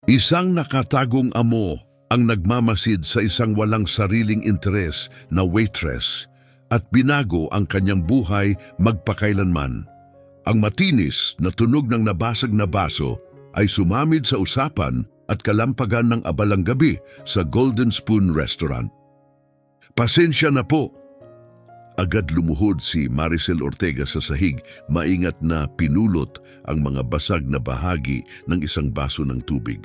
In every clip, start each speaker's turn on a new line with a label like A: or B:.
A: Isang nakatagong amo ang nagmamasid sa isang walang sariling interes na waitress at binago ang kanyang buhay magpakailanman. Ang matinis na tunog ng nabasag na baso ay sumamid sa usapan at kalampagan ng abalang gabi sa Golden Spoon Restaurant. "Pasensya na po." Agad lumuhod si Maricel Ortega sa sahig, maingat na pinulot ang mga basag na bahagi ng isang baso ng tubig.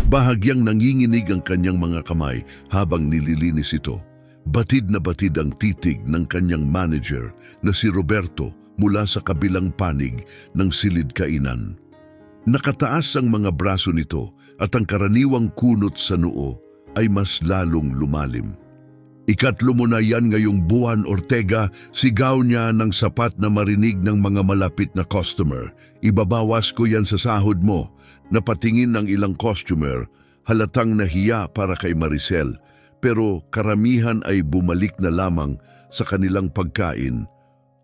A: Bahagyang nanginginig ang kanyang mga kamay habang nililinis ito. Batid na batid ang titig ng kanyang manager na si Roberto mula sa kabilang panig ng silid kainan. Nakataas ang mga braso nito at ang karaniwang kunot sa noo ay mas lalong lumalim. "Ikatlo mo na yan ngayong buwan, Ortega," sigaw niya ng sapat na marinig ng mga malapit na customer. "Ibabawas ko yan sa sahod mo." Napatingin ng ilang customer, halatang nahiya para kay Maricel, pero karamihan ay bumalik na lamang sa kanilang pagkain.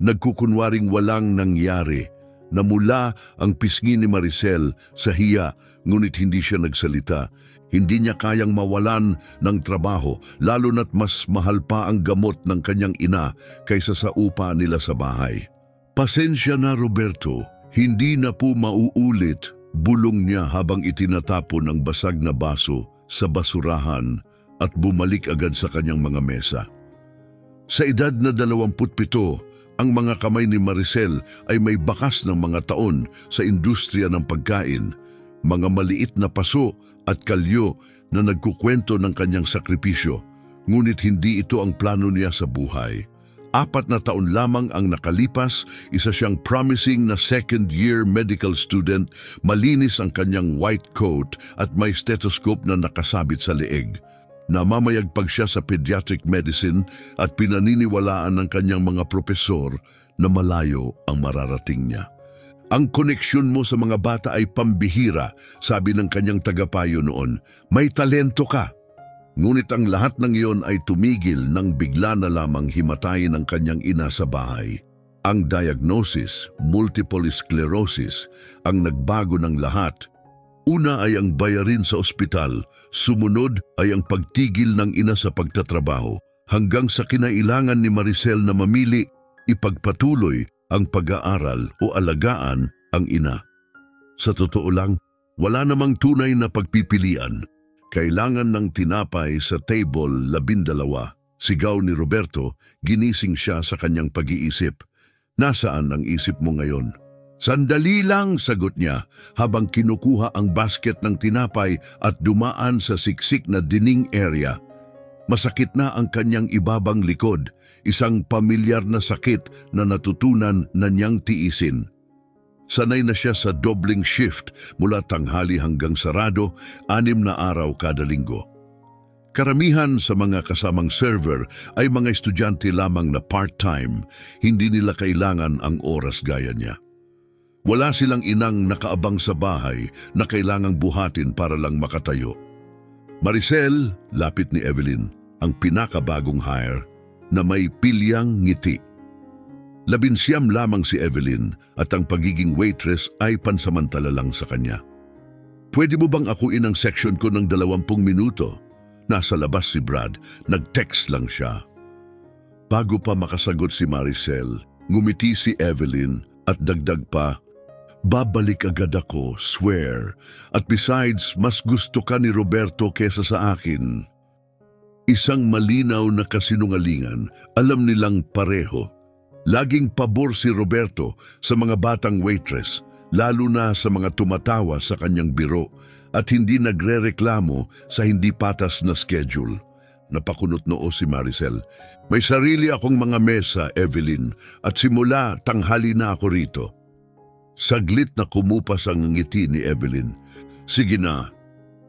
A: Nagkukunwaring walang nangyari. Namula ang pisngi ni Maricel sa hiya, ngunit hindi siya nagsalita. Hindi niya kayang mawalan ng trabaho, lalo na't mas mahal pa ang gamot ng kanyang ina kaysa sa upa nila sa bahay. "Pasensya na, Roberto, hindi na po mauulit," bulong niya habang itinatapon ang basag na baso sa basurahan at bumalik agad sa kanyang mga mesa. Sa edad na 27, ang mga kamay ni Maricel ay may bakas ng mga taon sa industriya ng pagkain, mga maliit na paso at kalyo na nagkukwento ng kanyang sakripisyo, ngunit hindi ito ang plano niya sa buhay. 4 na taon lamang ang nakalipas, isa siyang promising na second-year medical student, malinis ang kanyang white coat at may stethoscope na nakasabit sa leeg. Namamayagpag siya sa pediatric medicine at pinaniniwalaan ng kanyang mga propesor na malayo ang mararating niya. "Ang koneksyon mo sa mga bata ay pambihira," sabi ng kanyang tagapayo noon. "May talento ka." Ngunit ang lahat ng iyon ay tumigil nang bigla na lamang himatayin ang kanyang ina sa bahay. Ang diagnosis, multiple sclerosis, ang nagbago ng lahat. Una ay ang bayarin sa ospital, sumunod ay ang pagtigil ng ina sa pagtatrabaho, hanggang sa kinailangan ni Maricel na mamili, ipagpatuloy ang pag-aaral o alagaan ang ina. Sa totoo lang, wala namang tunay na pagpipilian. Kailangan ng tinapay sa table 12. Sigaw ni Roberto, ginising siya sa kanyang pag-iisip. "Nasaan ang isip mo ngayon?" "Sandali lang," sagot niya habang kinukuha ang basket ng tinapay at dumaan sa siksik na dining area. Masakit na ang kanyang ibabang likod, isang pamilyar na sakit na natutunan na niyang tiisin. Sanay na siya sa dobling shift mula tanghali hanggang sarado, 6 na araw kada linggo. Karamihan sa mga kasamang server ay mga estudyante lamang na part-time, hindi nila kailangan ang oras gaya niya. Wala silang inang nakaabang sa bahay na kailangang buhatin para lang makatayo. Maricel, lapit ni Evelyn, ang pinakabagong hire na may pilyang ngiti. 19 lamang si Evelyn at ang pagiging waitress ay pansamantala lang sa kanya. "Pwede mo bang akuin ang section ko ng 20 minuto? Nasa labas si Brad, nag-text lang siya." Bago pa makasagot si Maricel, ngumiti si Evelyn at dagdag pa, "Babalik agad ako, swear. At besides, mas gusto ka ni Roberto kesa sa akin." Isang malinaw na kasinungalingan, alam nilang pareho. Laging pabor si Roberto sa mga batang waitress, lalo na sa mga tumatawa sa kanyang biro at hindi nagrereklamo sa hindi patas na schedule. Napakunot noo si Maricel. "May sarili akong mga mesa, Evelyn, at simula tanghali na ako rito." Saglit na kumupas ang ngiti ni Evelyn. "Sige na,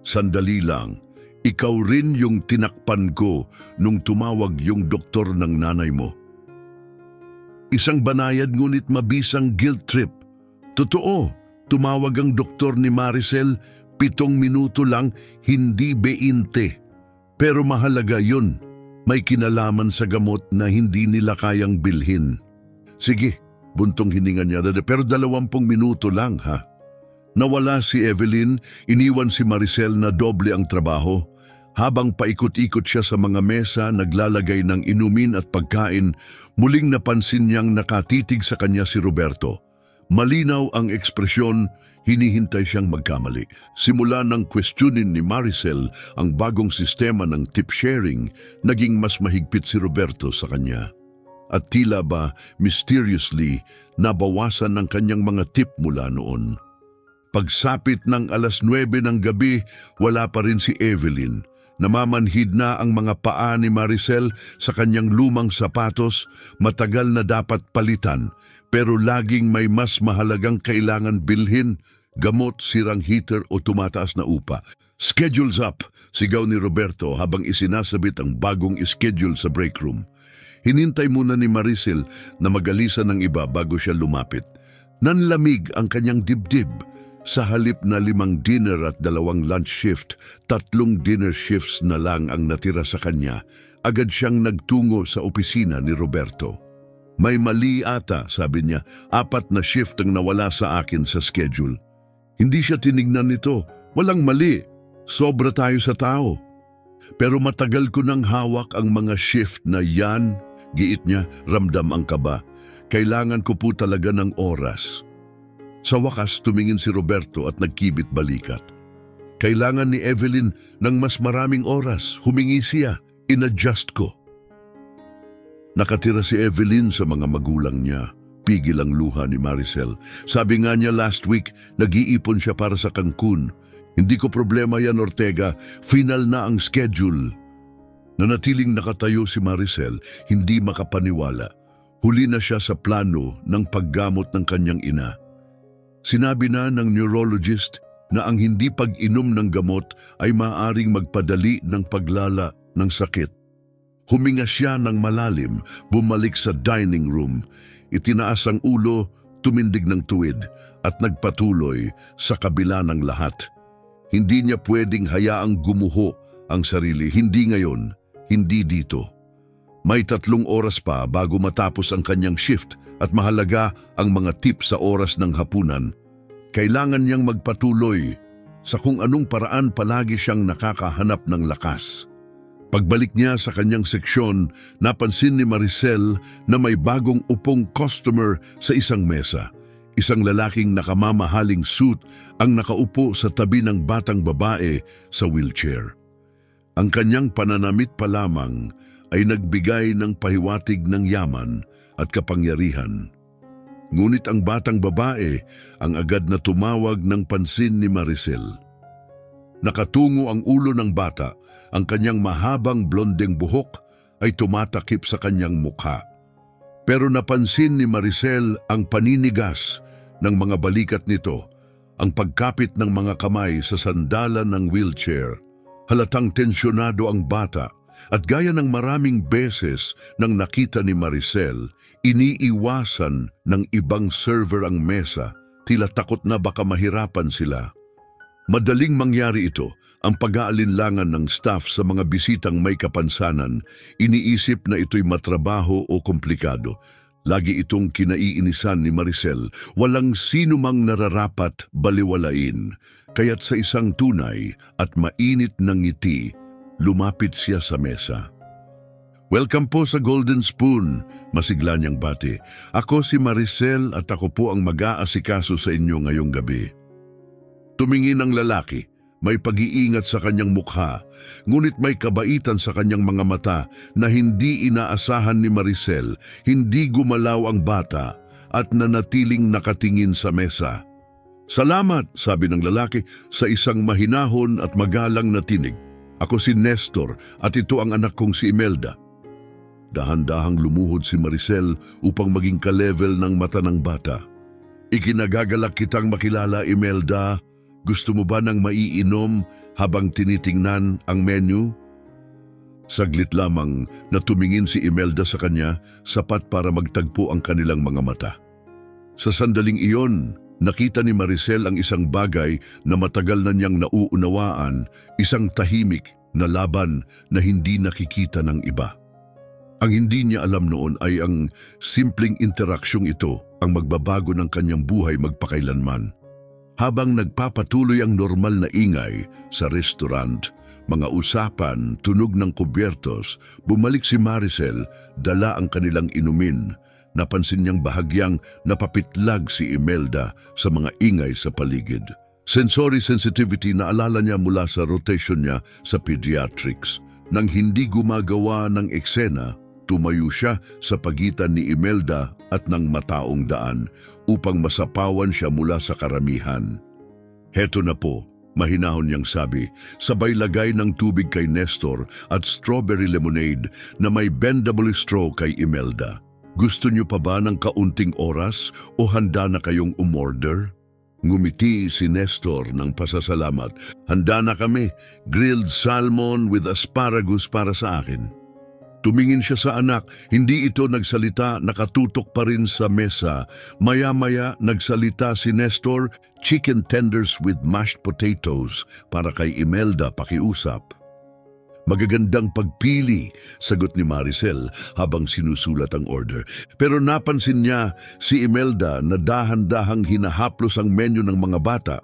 A: sandali lang. Ikaw rin yung tinakpan ko nung tumawag yung doktor ng nanay mo." Isang banayad ngunit mabisang guilt trip. Totoo, tumawag ang doktor ni Maricel, 7 minuto lang, hindi 20. Pero mahalaga yun. May kinalaman sa gamot na hindi nila kayang bilhin. "Sige," buntong hininga niya, "pero 20 minuto lang ha." Nawala si Evelyn, iniwan si Maricel na doble ang trabaho. Habang paikot-ikot siya sa mga mesa, naglalagay ng inumin at pagkain, muling napansin niyang nakatitig sa kanya si Roberto. Malinaw ang ekspresyon, hinihintay siyang magkamali. Simula nang questionin ni Maricel ang bagong sistema ng tip sharing, naging mas mahigpit si Roberto sa kanya. At tila ba, mysteriously, nabawasan ng kanyang mga tip mula noon. Pagsapit ng 9:00 ng gabi, wala pa rin si Evelyn. Namamanhid na ang mga paa ni Maricel sa kanyang lumang sapatos, matagal na dapat palitan, pero laging may mas mahalagang kailangan bilhin, gamot, sirang heater o tumataas na upa. "Schedule's up!" sigaw ni Roberto habang isinasabit ang bagong schedule sa break room. Hinintay muna ni Maricel na magalisan ng iba bago siya lumapit. Nanlamig ang kanyang dibdib. Sa halip na 5 dinner at 2 lunch shift, 3 dinner shifts na lang ang natira sa kanya. Agad siyang nagtungo sa opisina ni Roberto. "May mali ata," sabi niya. 4 na shift ang nawala sa akin sa schedule." Hindi siya tinignan nito. "Walang mali. Sobra tayo sa tao." "Pero matagal ko nang hawak ang mga shift na yan," giit niya, ramdam ang kaba. "Kailangan ko po talaga ng oras." Sa wakas, tumingin si Roberto at nagkibit balikat. "Kailangan ni Evelyn ng mas maraming oras. Humingi siya. In-adjust ko." Nakatira si Evelyn sa mga magulang niya. Pigil ang luha ni Maricel. Sabi nga niya last week, nag-iipon siya para sa Cancun. "Hindi ko problema yan, Ortega. Final na ang schedule." Nanatiling nakatayo si Maricel, hindi makapaniwala. Huli na siya sa plano ng paggamot ng kanyang ina. Sinabi na ng neurologist na ang hindi pag-inom ng gamot ay maaaring magpadali ng paglala ng sakit. Huminga siya ng malalim, bumalik sa dining room. Itinaas ang ulo, tumindig ng tuwid at nagpatuloy sa kabila ng lahat. Hindi niya pwedeng hayaang gumuho ang sarili. Hindi ngayon, hindi dito. May 3 oras pa bago matapos ang kanyang shift at mahalaga ang mga tip sa oras ng hapunan. Kailangan niyang magpatuloy. Sa kung anong paraan palagi siyang nakakahanap ng lakas. Pagbalik niya sa kanyang seksyon, napansin ni Maricel na may bagong upong customer sa isang mesa. Isang lalaking nakamamahaling suit ang nakaupo sa tabi ng batang babae sa wheelchair. Ang kanyang pananamit pa lamang ay nagbigay ng pahiwatig ng yaman at kapangyarihan. Ngunit ang batang babae ang agad na tumawag ng pansin ni Maricel. Nakatungo ang ulo ng bata, ang kanyang mahabang blondeng buhok ay tumatakip sa kanyang mukha. Pero napansin ni Maricel ang paninigas ng mga balikat nito, ang pagkapit ng mga kamay sa sandalan ng wheelchair. Halatang tensyonado ang bata at gaya ng maraming beses nang nakita ni Maricel, iniiwasan ng ibang server ang mesa, tila takot na baka mahirapan sila. Madaling mangyari ito, ang pag-aalinlangan ng staff sa mga bisitang may kapansanan, iniisip na ito'y matrabaho o komplikado. Lagi itong kinaiinisan ni Maricel, walang sino mang nararapat baliwalain. Kaya't sa isang tunay at mainit na ngiti, lumapit siya sa mesa. "Welcome po sa Golden Spoon," masigla niyang bati. "Ako si Maricel at ako po ang mag-aasikaso sa inyo ngayong gabi." Tumingin ang lalaki, may pag-iingat sa kanyang mukha, ngunit may kabaitan sa kanyang mga mata na hindi inaasahan ni Maricel. Hindi gumalaw ang bata at nanatiling nakatingin sa mesa. "Salamat," sabi ng lalaki sa isang mahinahon at magalang na tinig. "Ako si Nestor at ito ang anak kong si Imelda." Dahan-dahang lumuhod si Maricel upang maging ka-level ng mata ng bata. "Ikinagagalak kitang makilala, Imelda. Gusto mo ba ng maiinom habang tinitingnan ang menu?" Saglit lamang na tumingin si Imelda sa kanya, sapat para magtagpo ang kanilang mga mata. Sa sandaling iyon, nakita ni Maricel ang isang bagay na matagal na niyang nauunawaan, isang tahimik na laban na hindi nakikita ng iba. Ang hindi niya alam noon ay ang simpleng interaksyong ito ang magbabago ng kanyang buhay magpakailanman. Habang nagpapatuloy ang normal na ingay sa restaurant, mga usapan, tunog ng kubyertos, bumalik si Maricel, dala ang kanilang inumin. Napansin niyang bahagyang napapitlag si Imelda sa mga ingay sa paligid. Sensory sensitivity na alala niya mula sa rotation niya sa pediatrics. Nang hindi gumagawa ng eksena, tumayo siya sa pagitan ni Imelda at ng mataong daan upang masapawan siya mula sa karamihan. Heto na po, mahinahon niyang sabi, sabay lagay ng tubig kay Nestor at strawberry lemonade na may bendable straw kay Imelda. Gusto niyo pa ba ng kaunting oras o handa na kayong umorder? Ngumiti si Nestor ng pasasalamat. Handa na kami, grilled salmon with asparagus para sa akin. Tumingin siya sa anak, hindi ito nagsalita, nakatutok pa rin sa mesa. Maya-maya nagsalita si Nestor, chicken tenders with mashed potatoes para kay Imelda pakiusap. Magagandang pagpili, sagot ni Maricel habang sinusulat ang order. Pero napansin niya si Imelda na dahan-dahang hinahaplos ang menu ng mga bata.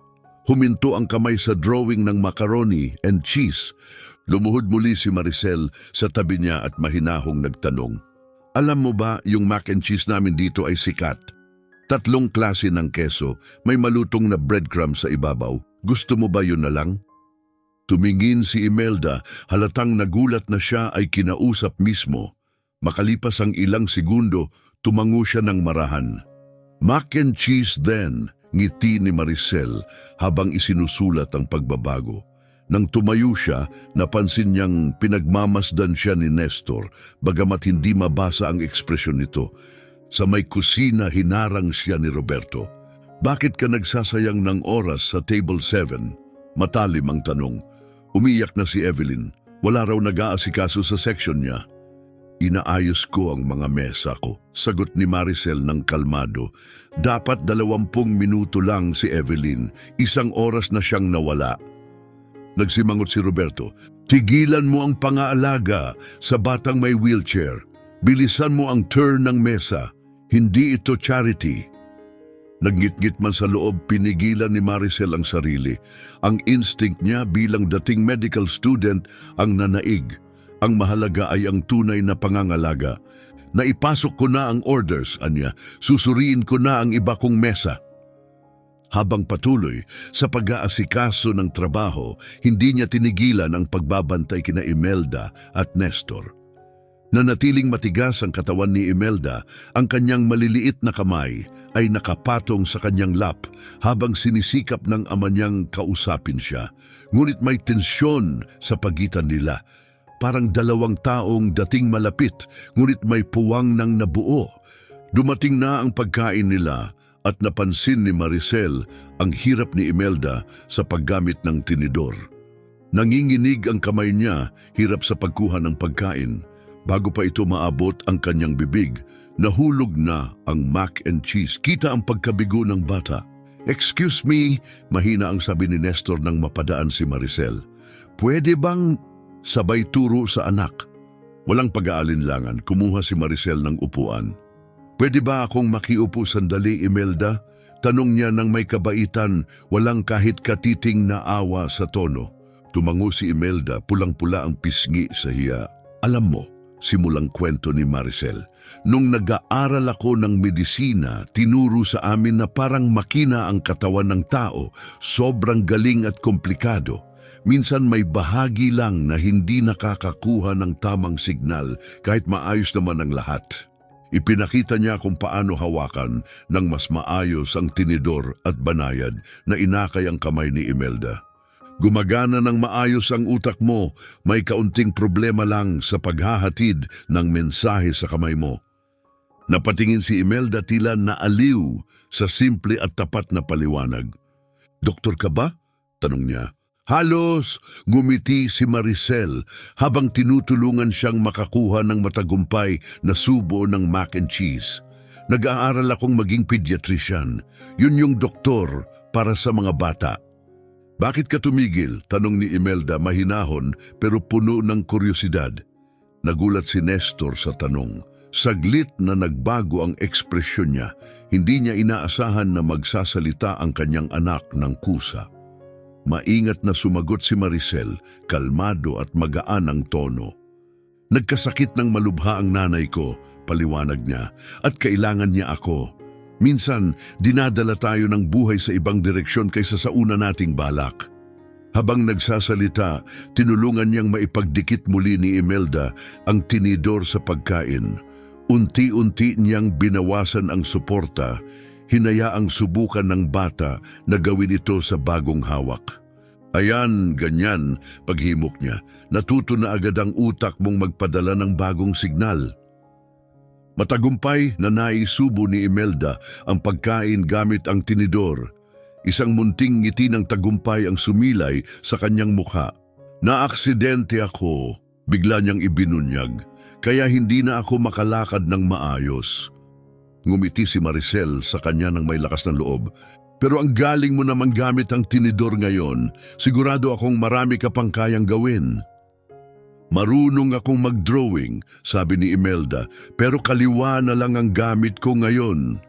A: Huminto ang kamay sa drawing ng macaroni and cheese. Lumuhod muli si Maricel sa tabi niya at mahinahong nagtanong, alam mo ba yung mac and cheese namin dito ay sikat? 3 klase ng keso, may malutong na breadcrumbs sa ibabaw. Gusto mo ba yun na lang? Tumingin si Imelda, halatang nagulat na siya ay kinausap mismo. Makalipas ang ilang segundo, tumango siya ng marahan. Mac and cheese then, ngiti ni Maricel habang isinusulat ang pagbabago. Nang tumayo siya, napansin niyang pinagmamasdan siya ni Nestor, bagamat hindi mabasa ang ekspresyon nito. Sa may kusina, hinarang siya ni Roberto. Bakit ka nagsasayang ng oras sa table 7? Matalim ang tanong. Umiyak na si Evelyn. Wala raw nag-aasikaso sa section niya. Inaayos ko ang mga mesa ko, sagot ni Maricel ng kalmado. Dapat 20 minuto lang si Evelyn. 1 oras na siyang nawala. Nagsimangot si Roberto, tigilan mo ang pangaalaga sa batang may wheelchair. Bilisan mo ang turn ng mesa. Hindi ito charity. Naggit-git man sa loob, pinigilan ni Maricel ang sarili. Ang instinct niya bilang dating medical student ang nanaig. Ang mahalaga ay ang tunay na pangangalaga. Naipasok ko na ang orders, anya. Susuriin ko na ang iba kong mesa. Habang patuloy sa pag-aasikaso ng trabaho, hindi niya tinigilan ang pagbabantay kina Imelda at Nestor. Nanatiling matigas ang katawan ni Imelda, ang kanyang maliliit na kamay ay nakapatong sa kanyang lap habang sinisikap ng ama niyang kausapin siya. Ngunit may tensyon sa pagitan nila. Parang 2 taong dating malapit, ngunit may puwang ng nabuo. Dumating na ang pagkain nila, at napansin ni Maricel ang hirap ni Imelda sa paggamit ng tinidor. Nanginginig ang kamay niya, hirap sa pagkuha ng pagkain. Bago pa ito maabot ang kanyang bibig, nahulog na ang mac and cheese. Kita ang pagkabigo ng bata. Excuse me, mahina ang sabi ni Nestor nang mapadaan si Maricel. Pwede bang sabay turo sa anak? Walang pag-aalinlangan, kumuha si Maricel ng upuan. Pwede ba akong makiupo sandali, Imelda? Tanong niya ng may kabaitan, walang kahit katiting na awa sa tono. Tumango si Imelda, pulang-pula ang pisngi sa hiya. Alam mo, simulang kwento ni Maricel, nung nag-aaral ako ng medisina, tinuro sa amin na parang makina ang katawan ng tao, sobrang galing at komplikado. Minsan may bahagi lang na hindi nakakakuha ng tamang signal kahit maayos naman ang lahat. Ipinakita niya kung paano hawakan ng mas maayos ang tinidor at banayad na inakay ang kamay ni Imelda. Gumagana ng maayos ang utak mo, may kaunting problema lang sa paghahatid ng mensahe sa kamay mo. Napatingin si Imelda tila naaliw sa simple at tapat na paliwanag. Doktor ka ba? Tanong niya. Halos, ngumiti si Maricel habang tinutulungan siyang makakuha ng matagumpay na subo ng mac and cheese. Nag-aaral akong maging pediatrician. Yun yung doktor para sa mga bata. Bakit ka tumigil? Tanong ni Imelda mahinahon pero puno ng kuryosidad. Nagulat si Nestor sa tanong. Saglit na nagbago ang ekspresyon niya. Hindi niya inaasahan na magsasalita ang kanyang anak ng kusa. Maingat na sumagot si Maricel, kalmado at magaan ang tono. Nagkasakit ng malubha ang nanay ko, paliwanag niya, at kailangan niya ako. Minsan, dinadala tayo ng buhay sa ibang direksyon kaysa sa una nating balak. Habang nagsasalita, tinulungan niyang maipagdikit muli ni Imelda ang tinidor sa pagkain. Unti-unti niyang binawasan ang suporta, hinayaang subukan ng bata na gawin ito sa bagong hawak. Ayan, ganyan, paghimok niya. Natuto na agad ang utak mong magpadala ng bagong signal. Matagumpay na naisubo ni Imelda ang pagkain gamit ang tinidor. Isang munting ngiti ng tagumpay ang sumilay sa kanyang mukha. Naaksidente ako, bigla niyang ibinunyag, kaya hindi na ako makalakad ng maayos. Ngumiti si Maricel sa kanya ng may lakas ng loob. Pero ang galing mo naman gamit ang tinidor ngayon, sigurado akong marami ka pang kayang gawin. Marunong akong mag-drawing, sabi ni Imelda, pero kaliwa na lang ang gamit ko ngayon.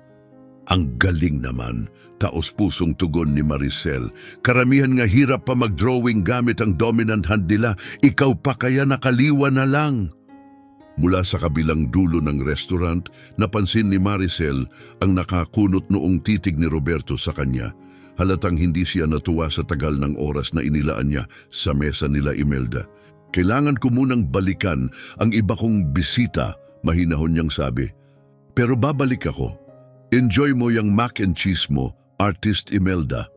A: Ang galing naman, taos-pusong tugon ni Maricel. Karamihan nga hirap pa mag-drawing gamit ang dominant hand nila, ikaw pa kaya nakaliwa na lang. Mula sa kabilang dulo ng restaurant, napansin ni Maricel ang nakakunot noong titig ni Roberto sa kanya. Halatang hindi siya natuwa sa tagal ng oras na inilaan niya sa mesa nila Imelda. Kailangan ko munang balikan ang iba kong bisita, mahinahon niyang sabi. Pero babalik ako. Enjoy mo yung mac and cheese mo, Artist Imelda.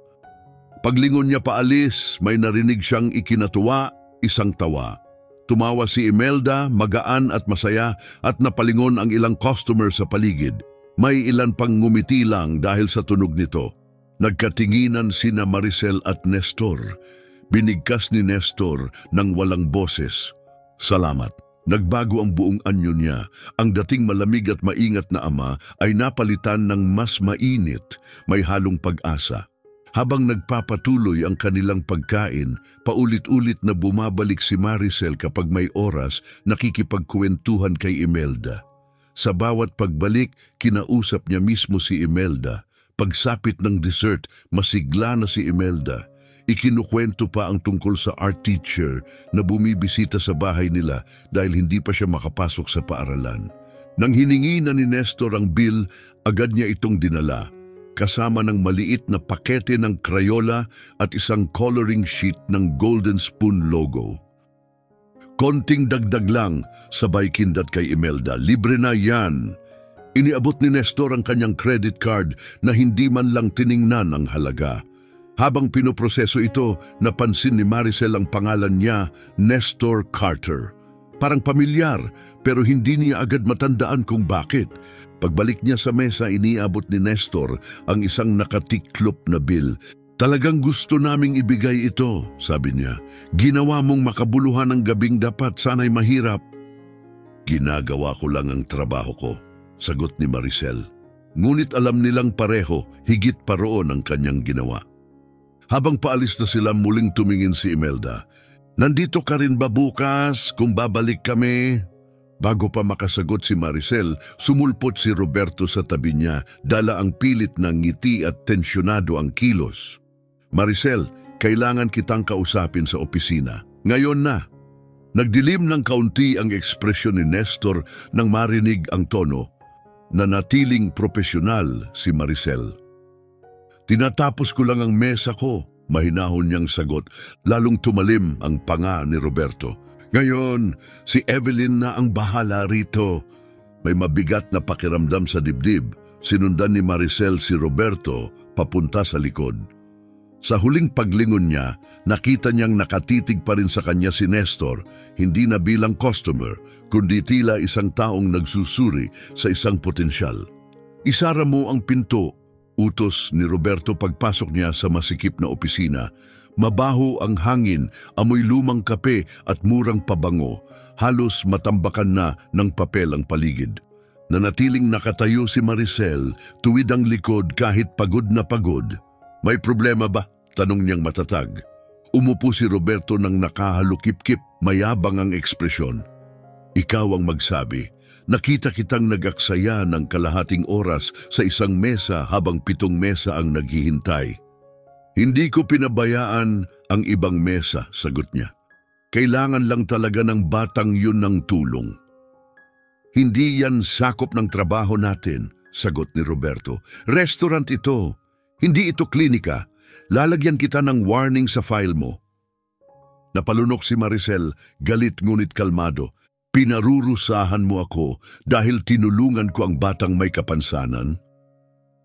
A: Paglingon niya paalis, may narinig siyang ikinatuwa, isang tawa. Tumawa si Imelda, magaan at masaya, at napalingon ang ilang customer sa paligid. May ilan pang ngumiti lang dahil sa tunog nito. Nagkatinginan sina Maricel at Nestor. Binigkas ni Nestor ng walang boses. Salamat. Nagbago ang buong anyo niya. Ang dating malamig at maingat na ama ay napalitan ng mas mainit, may halong pag-asa. Habang nagpapatuloy ang kanilang pagkain, paulit-ulit na bumabalik si Maricel kapag may oras nakikipagkwentuhan kay Imelda. Sa bawat pagbalik, kinausap niya mismo si Imelda. Pagsapit ng dessert, masigla na si Imelda. Ikinukwento pa ang tungkol sa art teacher na bumibisita sa bahay nila dahil hindi pa siya makapasok sa paaralan. Nang hiningi na ni Nestor ang bill, agad niya itong dinala, kasama ng maliit na pakete ng Crayola at isang coloring sheet ng Golden Spoon logo. Konting dagdag lang, sabay kindat kay Imelda, libre na yan. Iniabot ni Nestor ang kanyang credit card na hindi man lang tiningnan ang halaga. Habang pinoproseso ito, napansin ni Maricel ang pangalan niya, Nestor Carter. Parang pamilyar, pero hindi niya agad matandaan kung bakit. Pagbalik niya sa mesa, iniabot ni Nestor ang isang nakatiklop na bill. Talagang gusto naming ibigay ito, sabi niya. Ginawa mong makabuluhan ang gabing dapat, sana'y mahirap. Ginagawa ko lang ang trabaho ko, sagot ni Maricel. Ngunit alam nilang pareho, higit pa roon ang kanyang ginawa. Habang paalis na sila, muling tumingin si Imelda. Nandito ka rin ba bukas kung babalik kami? Bago pa makasagot si Maricel, sumulpot si Roberto sa tabi niya, dala ang pilit ng ngiti at tensyonado ang kilos. Maricel, kailangan kitang kausapin sa opisina. Ngayon na. Nagdilim ng kaunti ang ekspresyon ni Nestor nang marinig ang tono. Nanatiling propesyonal si Maricel. Tinatapos ko lang ang mesa ko, mahinahon niyang sagot, lalong tumalim ang panga ni Roberto. Ngayon, si Evelyn na ang bahala rito. May mabigat na pakiramdam sa dibdib, sinundan ni Maricel si Roberto papunta sa likod. Sa huling paglingon niya, nakita niyang nakatitig pa rin sa kanya si Nestor, hindi na bilang customer, kundi tila isang taong nagsusuri sa isang potensyal. Isara mo ang pinto, utos ni Roberto pagpasok niya sa masikip na opisina. Mabaho ang hangin, amoy lumang kape at murang pabango. Halos matambakan na ng papel ang paligid. Nanatiling nakatayo si Maricel, tuwid ang likod kahit pagod na pagod. May problema ba? Tanong niyang matatag. Umupo si Roberto nang nakahalukip-kip, mayabang ang ekspresyon. Ikaw ang magsabi. Nakita kitang nag-aksaya ng kalahating oras sa isang mesa habang 7 mesa ang naghihintay. Hindi ko pinabayaan ang ibang mesa, sagot niya. Kailangan lang talaga ng batang yun ng tulong. Hindi yan sakop ng trabaho natin, sagot ni Roberto. Restaurant ito. Hindi ito klinika. Lalagyan kita ng warning sa file mo. Napalunok si Maricel, galit ngunit kalmado. Pinarurusahan mo ako dahil tinulungan ko ang batang may kapansanan?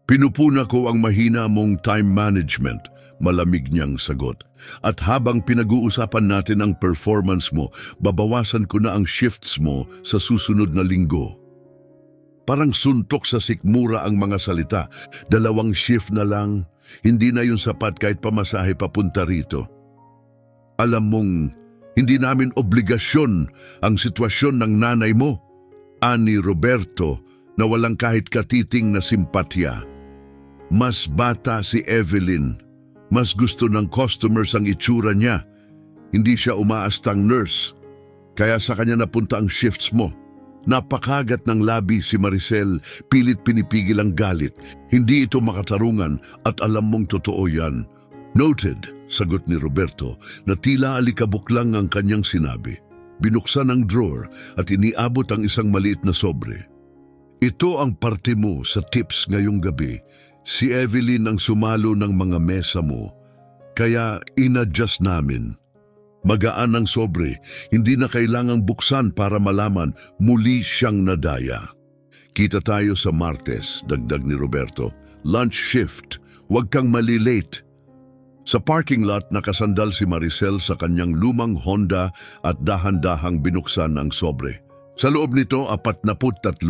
A: Pinupuna ko ang mahina mong time management, malamig niyang sagot. At habang pinag-uusapan natin ang performance mo, babawasan ko na ang shifts mo sa susunod na linggo. Parang suntok sa sikmura ang mga salita. 2 shift na lang, hindi na yun sapat kahit pamasahe papunta rito. Alam mong hindi namin obligasyon ang sitwasyon ng nanay mo, ani Roberto na walang kahit katiting na simpatya. Mas bata si Evelyn. Mas gusto ng customers ang itsura niya. Hindi siya umaastang nurse. Kaya sa kanya napunta ang shifts mo. Napakagat ng labi si Maricel, pilit pinipigil ang galit. Hindi ito makatarungan at alam mong totoo yan. Noted, sagot ni Roberto na tila alikabok lang ang kanyang sinabi. Binuksan ang drawer at iniabot ang isang maliit na sobre. Ito ang parte mo sa tips ngayong gabi. Si Evelyn ang sumalo ng mga mesa mo, kaya inadjust namin. Magaan ang sobre, hindi na kailangang buksan para malaman muli siyang nadaya. Kita tayo sa Martes, dagdag ni Roberto. Lunch shift, huwag kang malilate. Sa parking lot nakasandal si Maricel sa kanyang lumang Honda at dahan-dahang binuksan ang sobre. Sa loob nito 43,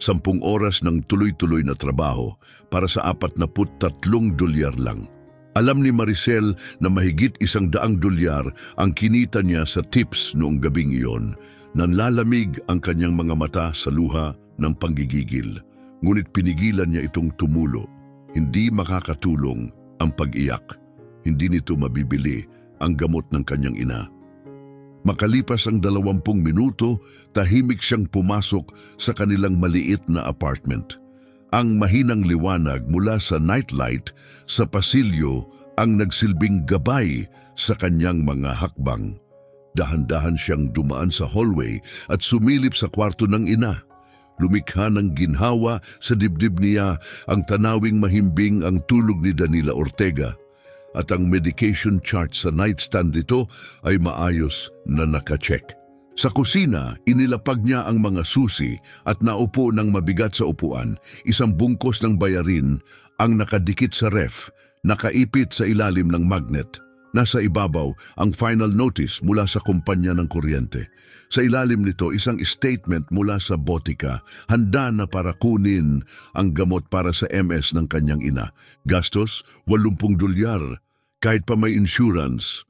A: 10 oras ng tuloy-tuloy na trabaho para sa 43 dolyar lang. Alam ni Maricel na mahigit $100 ang kinita niya sa tips noong gabing iyon. Nanlalamig ang kanyang mga mata sa luha ng panggigigil. Ngunit pinigilan niya itong tumulo. Hindi makakatulong ang pag-iyak. Hindi nito mabibili ang gamot ng kanyang ina. Makalipas ang 20 minuto, tahimik siyang pumasok sa kanilang maliit na apartment. Ang mahinang liwanag mula sa nightlight sa pasilyo ang nagsilbing gabay sa kanyang mga hakbang. Dahan-dahan siyang dumaan sa hallway at sumilip sa kwarto ng ina. Lumikha ng ginhawa sa dibdib niya ang tanawing mahimbing ang tulog ni Danila Ortega. At ang medication chart sa nightstand nito ay maayos na nakacheck. Sa kusina, inilapag niya ang mga susi at naupo ng mabigat sa upuan. Isang bungkos ng bayarin ang nakadikit sa ref, nakaipit sa ilalim ng magnet. Nasa ibabaw ang final notice mula sa kumpanya ng kuryente. Sa ilalim nito, isang statement mula sa botika, handa na para kunin ang gamot para sa MS ng kanyang ina. Gastos, $80, kahit pa may insurance.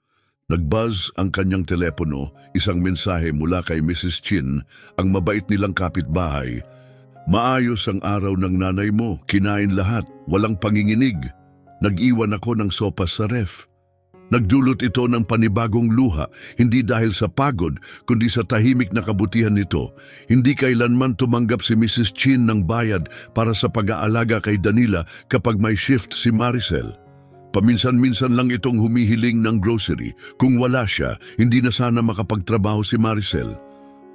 A: Nagbuzz ang kanyang telepono, isang mensahe mula kay Mrs. Chin, ang mabait nilang kapitbahay. Maayos ang araw ng nanay mo, kinain lahat, walang panginginig. Nag-iwan ako ng sopas sa ref. Nagdulot ito ng panibagong luha, hindi dahil sa pagod, kundi sa tahimik na kabutihan nito. Hindi kailanman tumanggap si Mrs. Chin ng bayad para sa pag-aalaga kay Danila kapag may shift si Maricel. Paminsan-minsan lang itong humihiling ng grocery. Kung wala siya, hindi na sana makapagtrabaho si Maricel.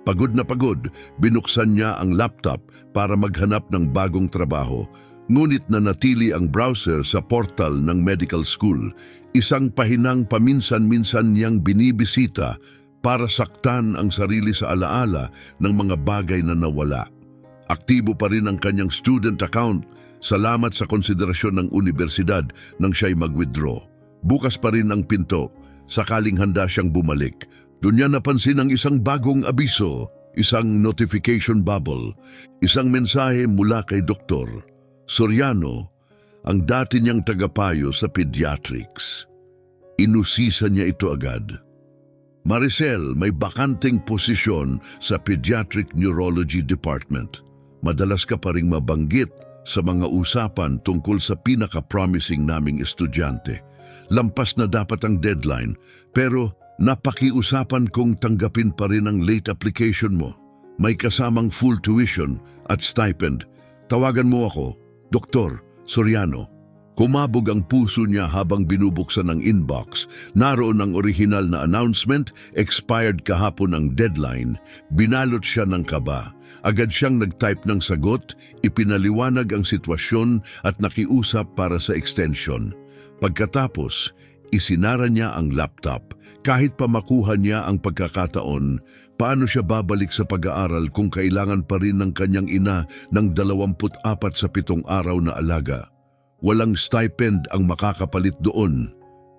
A: Pagod na pagod, binuksan niya ang laptop para maghanap ng bagong trabaho. Ngunit nanatili ang browser sa portal ng medical school. Isang pahinang paminsan-minsan niyang binibisita para saktan ang sarili sa alaala ng mga bagay na nawala. Aktibo pa rin ang kanyang student account. Salamat sa konsiderasyon ng universidad nang siya'y mag-withdraw. Bukas pa rin ang pinto, sakaling handa siyang bumalik. Doon niya napansin ang isang bagong abiso, isang notification bubble, isang mensahe mula kay Dr. Soriano, ang dati niyang tagapayo sa pediatrics. Inusisa niya ito agad. Maricel, may bakanting posisyon sa Pediatric Neurology Department. Madalas ka pa ring mabanggit sa mga usapan tungkol sa pinaka-promising naming estudyante. Lampas na dapat ang deadline, pero napakiusapan kong tanggapin pa rin ang late application mo. May kasamang full tuition at stipend. Tawagan mo ako, Dr. Soriano. Kumabog ang puso niya habang binubuksan ang inbox. Naroon ang orihinal na announcement, expired kahapon ang deadline. Binalot siya ng kaba. Agad siyang nag-type ng sagot, ipinaliwanag ang sitwasyon at nakiusap para sa extension. Pagkatapos, isinara niya ang laptop. Kahit pa makuha niya ang pagkakataon, paano siya babalik sa pag-aaral kung kailangan pa rin ng kanyang ina ng 24 sa 7 araw na alaga? Walang stipend ang makakapalit doon.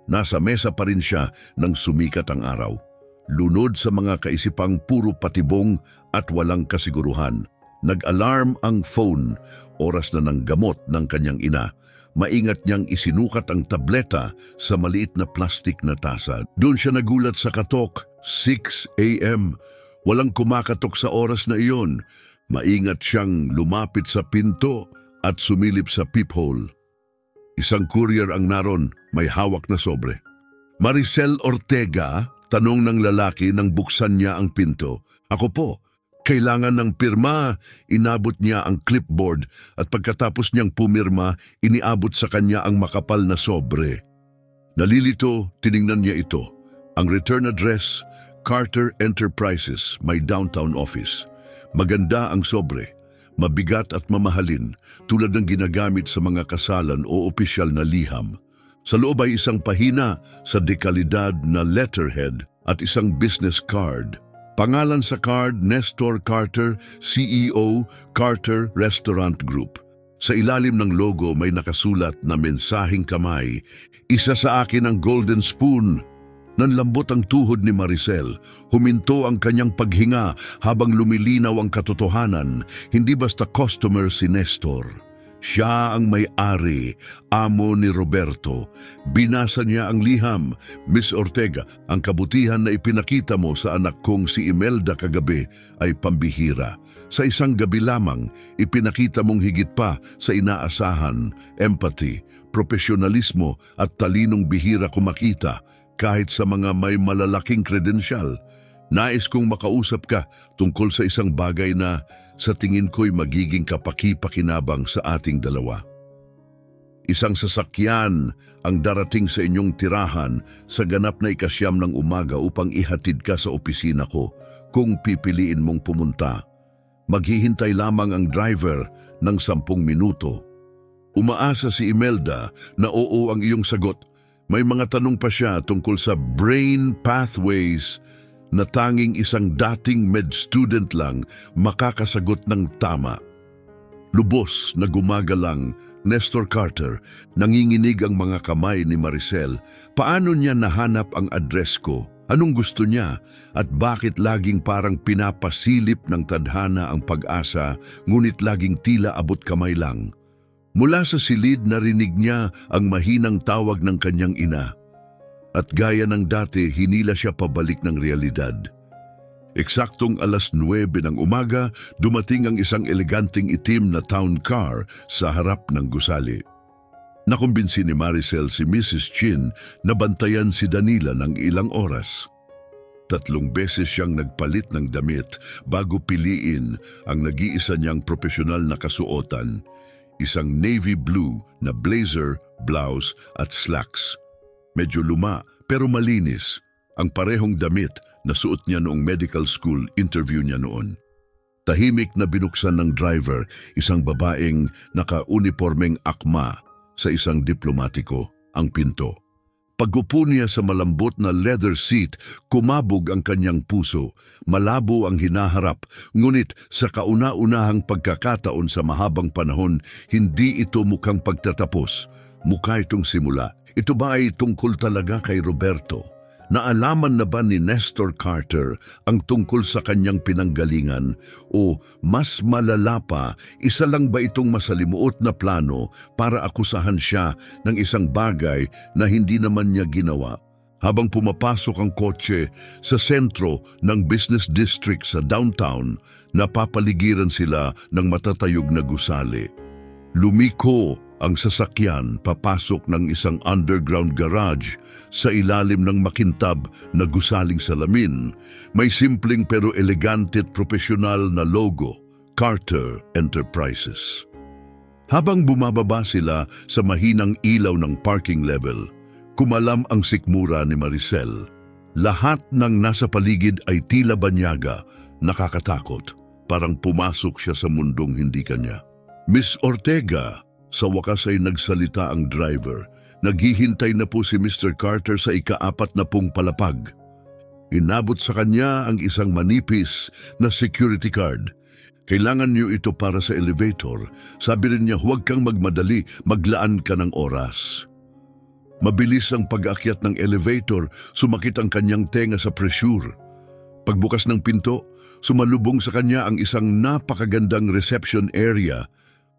A: Nasa mesa pa rin siya nang sumikat ang araw. Lunod sa mga kaisipang puro patibong at walang kasiguruhan. Nag-alarm ang phone, oras na ng gamot ng kanyang ina. Maingat niyang isinukat ang tableta sa maliit na plastik na tasa. Doon siya nagulat sa katok, 6 a.m. Walang kumakatok sa oras na iyon. Maingat siyang lumapit sa pinto at sumilip sa peephole. Isang courier ang naron, may hawak na sobre. Maricel Ortega, tanong ng lalaki nang buksan niya ang pinto. Ako po, kailangan ng pirma. Inabot niya ang clipboard at pagkatapos niyang pumirma, iniabot sa kanya ang makapal na sobre. Nalilito, tiningnan niya ito. Ang return address, Carter Enterprises, may downtown office. Maganda ang sobre. Mabigat at mamahalin, tulad ng ginagamit sa mga kasalan o opisyal na liham. Sa loob ay isang pahina sa dekalidad na letterhead at isang business card. Pangalan sa card, Nestor Carter, CEO, Carter Restaurant Group. Sa ilalim ng logo may nakasulat na mensaheng kamay, isa sa akin ang golden spoon. Nanlambot ang tuhod ni Maricel. Huminto ang kanyang paghinga habang lumilinaw ang katotohanan. Hindi basta customer si Nestor. Siya ang may-ari, amo ni Roberto. Binasa niya ang liham. Miss Ortega, ang kabutihan na ipinakita mo sa anak kong si Imelda kagabi ay pambihira. Sa isang gabi lamang, ipinakita mong higit pa sa inaasahan, empathy, profesionalismo at talinong bihira ko makita. Kahit sa mga may malalaking kredensyal, nais kong makausap ka tungkol sa isang bagay na sa tingin ko'y magiging kapaki-pakinabang sa ating dalawa. Isang sasakyan ang darating sa inyong tirahan sa ganap na 9:00 ng umaga upang ihatid ka sa opisina ko kung pipiliin mong pumunta. Maghihintay lamang ang driver ng 10 minuto. Umaasa si Imelda na oo ang iyong sagot. May mga tanong pa siya tungkol sa brain pathways na tanging isang dating med student lang makakasagot ng tama. Lubos na gumagalang, Nestor Carter, nanginginig ang mga kamay ni Maricel. Paano niya nahanap ang address ko? Anong gusto niya? At bakit laging parang pinapasilip ng tadhana ang pag-asa, ngunit laging tila abot kamay lang? Mula sa silid narinig niya ang mahinang tawag ng kanyang ina. At gaya ng dati, hinila siya pabalik ng realidad. Eksaktong 9:00 ng umaga, dumating ang isang eleganteng itim na town car sa harap ng gusali. Nakumbinsi ni Maricel si Mrs. Chin na bantayan si Danila ng ilang oras. 3 beses siyang nagpalit ng damit bago piliin ang nag-iisa niyang profesional na kasuotan. Isang navy blue na blazer, blouse at slacks. Medyo luma pero malinis, ang parehong damit na suot niya noong medical school interview niya noon. Tahimik na binuksan ng driver, isang babaeng naka-uniformeng akma sa isang diplomatiko, ang pinto. Pag-upo niya sa malambot na leather seat, kumabog ang kanyang puso. Malabo ang hinaharap, ngunit sa kauna-unahang pagkakataon sa mahabang panahon, hindi ito mukhang pagtatapos. Mukha itong simula. Ito ba ay tungkol talaga kay Roberto? Naalaman na ba ni Nestor Carter ang tungkol sa kanyang pinanggalingan? O mas malala pa, isa lang ba itong masalimuot na plano para akusahan siya ng isang bagay na hindi naman niya ginawa? Habang pumapasok ang kotse sa sentro ng business district sa downtown, napapaligiran sila ng matatayog na gusali. Lumiko Ang sasakyan papasok ng isang underground garage sa ilalim ng makintab na gusaling salamin. May simpleng pero elegante at profesional na logo, Carter Enterprises. Habang bumababa sila sa mahinang ilaw ng parking level, kumalam ang sikmura ni Maricel. Lahat ng nasa paligid ay tila banyaga, nakakatakot. Parang pumasok siya sa mundong hindi kanya. Miss Ortega, sa wakas ay nagsalita ang driver. Naghihintay na po si Mr. Carter sa ika-4 na palapag. Inabot sa kanya ang isang manipis na security card. Kailangan niyo ito para sa elevator. Sabi rin niya, huwag kang magmadali, maglaan ka ng oras. Mabilis ang pag-akyat ng elevator, sumakit ang kanyang tenga sa pressure. Pagbukas ng pinto, sumalubong sa kanya ang isang napakagandang reception area.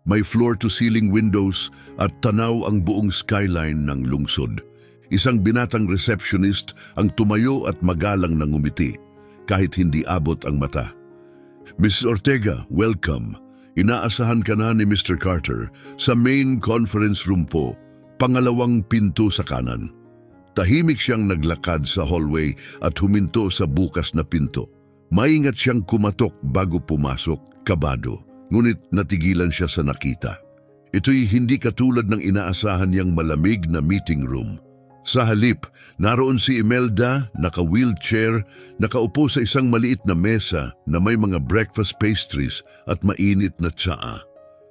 A: May floor-to-ceiling windows at tanaw ang buong skyline ng lungsod. Isang binatang receptionist ang tumayo at magalang na ngumiti, kahit hindi abot ang mata. Miss Ortega, welcome. Inaasahan ka na ni Mr. Carter sa main conference room po, pangalawang pinto sa kanan. Tahimik siyang naglakad sa hallway at huminto sa bukas na pinto. Maingat siyang kumatok bago pumasok, kabado. Ngunit natigilan siya sa nakita. Ito'y hindi katulad ng inaasahan niyang malamig na meeting room. Sa halip, naroon si Imelda, naka-wheelchair, nakaupo sa isang maliit na mesa na may mga breakfast pastries at mainit na tsaa.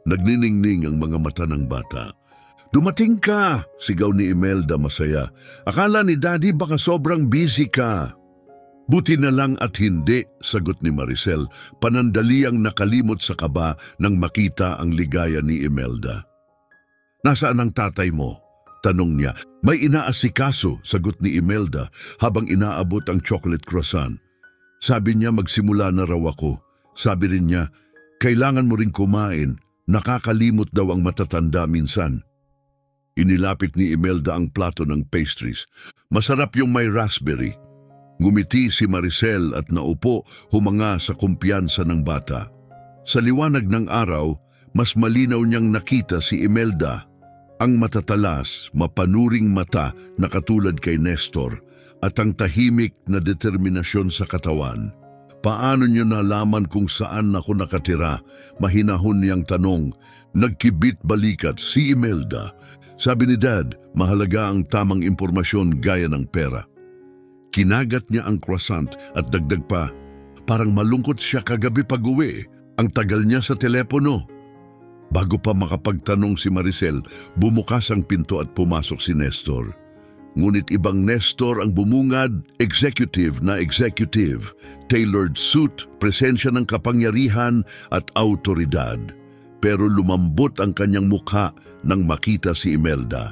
A: Nagniningning ang mga mata ng bata. "Dumating ka!" sigaw ni Imelda masaya. "Akala ni Daddy baka sobrang busy ka." "Buti na lang at hindi," sagot ni Maricel, panandaliang nakalimot sa kaba nang makita ang ligaya ni Imelda. "Nasaan ang tatay mo?" tanong niya. "May inaasikaso," sagot ni Imelda habang inaabot ang chocolate croissant. "Sabi niya magsimula na raw ako. Sabi rin niya, kailangan mo ring kumain, nakakalimot daw ang matatanda minsan." Inilapit ni Imelda ang plato ng pastries. "Masarap yung may raspberry." Ngumiti si Maricel at naupo, humanga sa kumpiyansa ng bata. Sa liwanag ng araw, mas malinaw niyang nakita si Imelda, ang matatalas, mapanuring mata na katulad kay Nestor, at ang tahimik na determinasyon sa katawan. "Paano niyo nalaman kung saan ako nakatira?" Mahinahon niyang tanong. Nagkibit balikat si Imelda. Sabi ni Dad, mahalaga ang tamang impormasyon gaya ng pera. Kinagat niya ang croissant at dagdag pa, "Parang malungkot siya kagabi pag-uwi. Ang tagal niya sa telepono." Bago pa makapagtanong si Maricel, bumukas ang pinto at pumasok si Nestor. Ngunit ibang Nestor ang bumungad, executive na executive, tailored suit, presensya ng kapangyarihan at autoridad. Pero lumambot ang kanyang mukha nang makita si Imelda.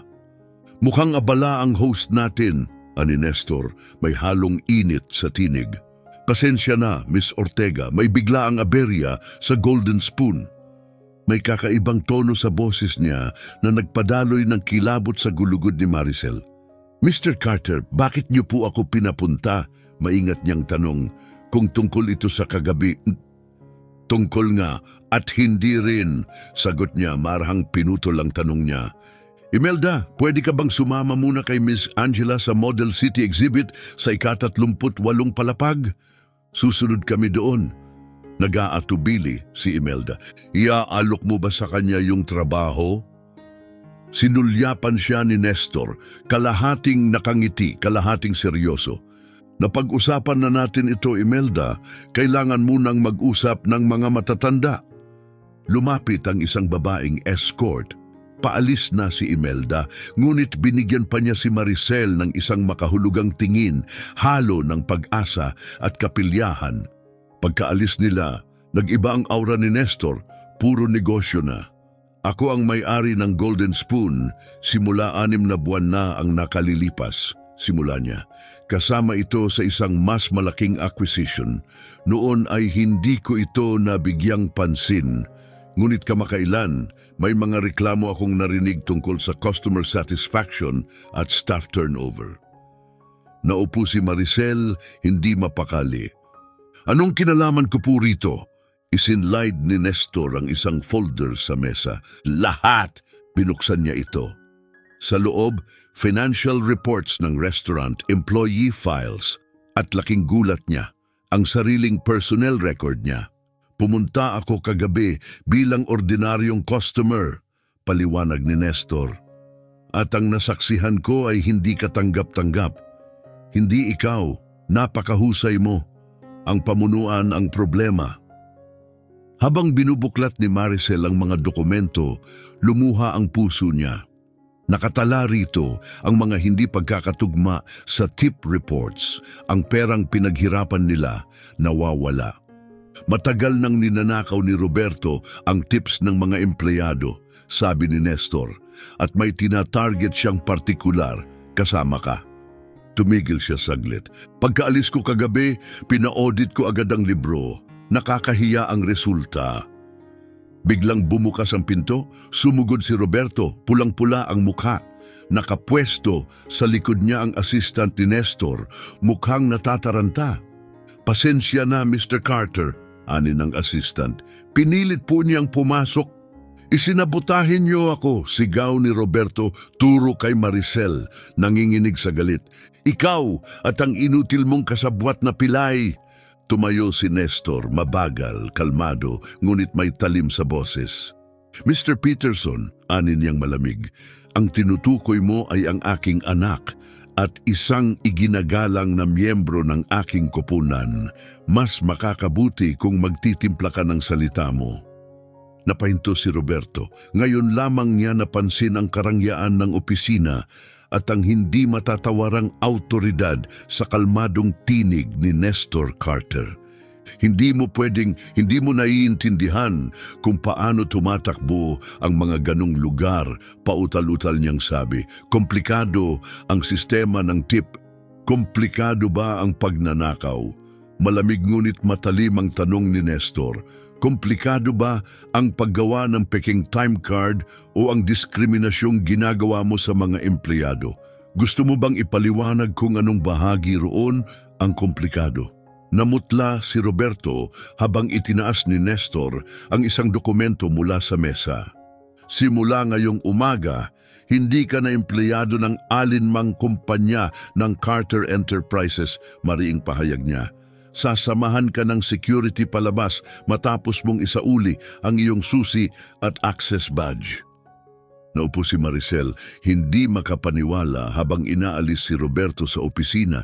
A: "Mukhang abala ang host natin," ani Nestor, may halong init sa tinig. "Pasensya na, Miss Ortega, may bigla ang aberya sa Golden Spoon." May kakaibang tono sa boses niya na nagpadaloy ng kilabot sa gulugod ni Maricel. "Mr. Carter, bakit niyo po ako pinapunta?" Maingat niyang tanong. "Kung tungkol ito sa kagabi..." "Tungkol nga at hindi rin," sagot niya, marahang pinutol ang tanong niya. "Imelda, pwede ka bang sumama muna kay Miss Angela sa Model City Exhibit sa ika-38 palapag? Susunod kami doon." Nag-aatubili si Imelda. "Iaalok mo ba sa kanya yung trabaho?" Sinulyapan siya ni Nestor, kalahating nakangiti, kalahating seryoso. "Napag-usapan na natin ito, Imelda. Kailangan munang mag-usap ng mga matatanda." Lumapit ang isang babaeng escort. Paalis na si Imelda, ngunit binigyan pa niya si Maricel ng isang makahulugang tingin, halo ng pag-asa at kapilyahan. Pagkaalis nila, nag-iba ang aura ni Nestor, puro negosyo na. "Ako ang may-ari ng Golden Spoon, simula 6 na buwan na ang nakalilipas," simula niya. "Kasama ito sa isang mas malaking acquisition. Noon ay hindi ko ito nabigyang pansin. Ngunit kamakailan, may mga reklamo akong narinig tungkol sa customer satisfaction at staff turnover." Naupo si Maricel, hindi mapakali. "Anong kinalaman ko po rito?" Isinlide ni Nestor ang isang folder sa mesa. "Lahat!" Binuksan niya ito. Sa loob, financial reports ng restaurant, employee files, at laking gulat niya, ang sariling personnel record niya. Pumunta ako kagabi bilang ordinaryong customer, paliwanag ni Nestor. At ang nasaksihan ko ay hindi katanggap-tanggap. Hindi ikaw, napakahusay mo. Ang pamunuan ang problema. Habang binubuklat ni Maricel ang mga dokumento, lumuha ang puso niya. Nakatala rito ang mga hindi pagkakatugma sa tip reports, ang perang pinaghirapan nila nawawala. Matagal nang ninanakaw ni Roberto ang tips ng mga empleyado, sabi ni Nestor, at may tina-target siyang partikular, kasama ka. Tumigil siya saglit. Pagkaalis ko kagabi, pina-audit ko agad ang libro. Nakakahiya ang resulta. Biglang bumukas ang pinto, sumugod si Roberto, pulang-pula ang mukha. Nakapwesto sa likod niya ang assistant ni Nestor, mukhang natataranta. Pasensya na, Mr. Carter, ani ng assistant. Pinilit po niyang pumasok. Isinabotahin niyo ako, sigaw ni Roberto, turo kay Maricel, nanginginig sa galit. Ikaw at ang inutil mong kasabwat na pilay. Tumayo si Nestor, mabagal, kalmado, ngunit may talim sa boses. Mr. Peterson, ani niyang malamig, ang tinutukoy mo ay ang aking anak at isang iginagalang na miyembro ng aking koponan. Mas makakabuti kung magtitimpla ka ng salita mo. Napahinto si Roberto. Ngayon lamang niya napansin ang karangyaan ng opisina at ang hindi matatawarang autoridad sa kalmadong tinig ni Nestor Carter. Hindi mo naiintindihan kung paano tumatakbo ang mga ganong lugar, pautal-utal niyang sabi. Komplikado ang sistema ng tip. Komplikado ba ang pagnanakaw? Malamig ngunit matalim ang tanong ni Nestor. Komplikado ba ang paggawa ng peking time card o ang diskriminasyong ginagawa mo sa mga empleyado? Gusto mo bang ipaliwanag kung anong bahagi roon ang komplikado? Namutla si Roberto habang itinaas ni Nestor ang isang dokumento mula sa mesa. Simula ngayong umaga, hindi ka na empleyado ng alinmang kumpanya ng Carter Enterprises, mariing pahayag niya. Sasamahan ka ng security palabas matapos mong isauli ang iyong susi at access badge. Naupo si Maricel, hindi makapaniwala habang inaalis si Roberto sa opisina.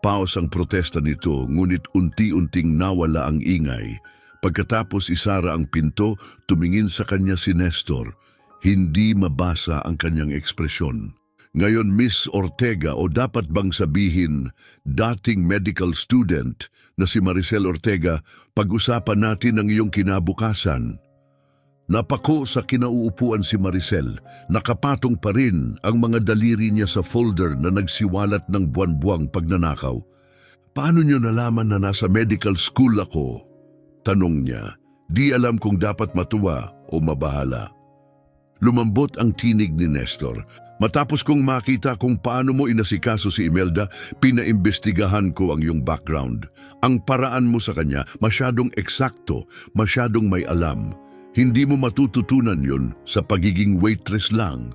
A: Paos ang protesta nito, ngunit unti-unting nawala ang ingay. Pagkatapos isara ang pinto, tumingin sa kanya si Nestor. Hindi mabasa ang kanyang ekspresyon. Ngayon, Miss Ortega, o dapat bang sabihin, dating medical student na si Maricel Ortega, pag-usapan natin ang iyong kinabukasan. Napako sa kinauupuan si Maricel, nakapatong pa rin ang mga daliri niya sa folder na nagsiwalat ng buwan-buwang pagnanakaw. Paano niyo nalaman na nasa medical school ako? Tanong niya, di alam kung dapat matuwa o mabahala. Lumambot ang tinig ni Nestor. Matapos kong makita kung paano mo inasikaso si Imelda, pinaimbestigahan ko ang iyong background. Ang paraan mo sa kanya masyadong eksakto, masyadong may alam. Hindi mo matututunan yun sa pagiging waitress lang.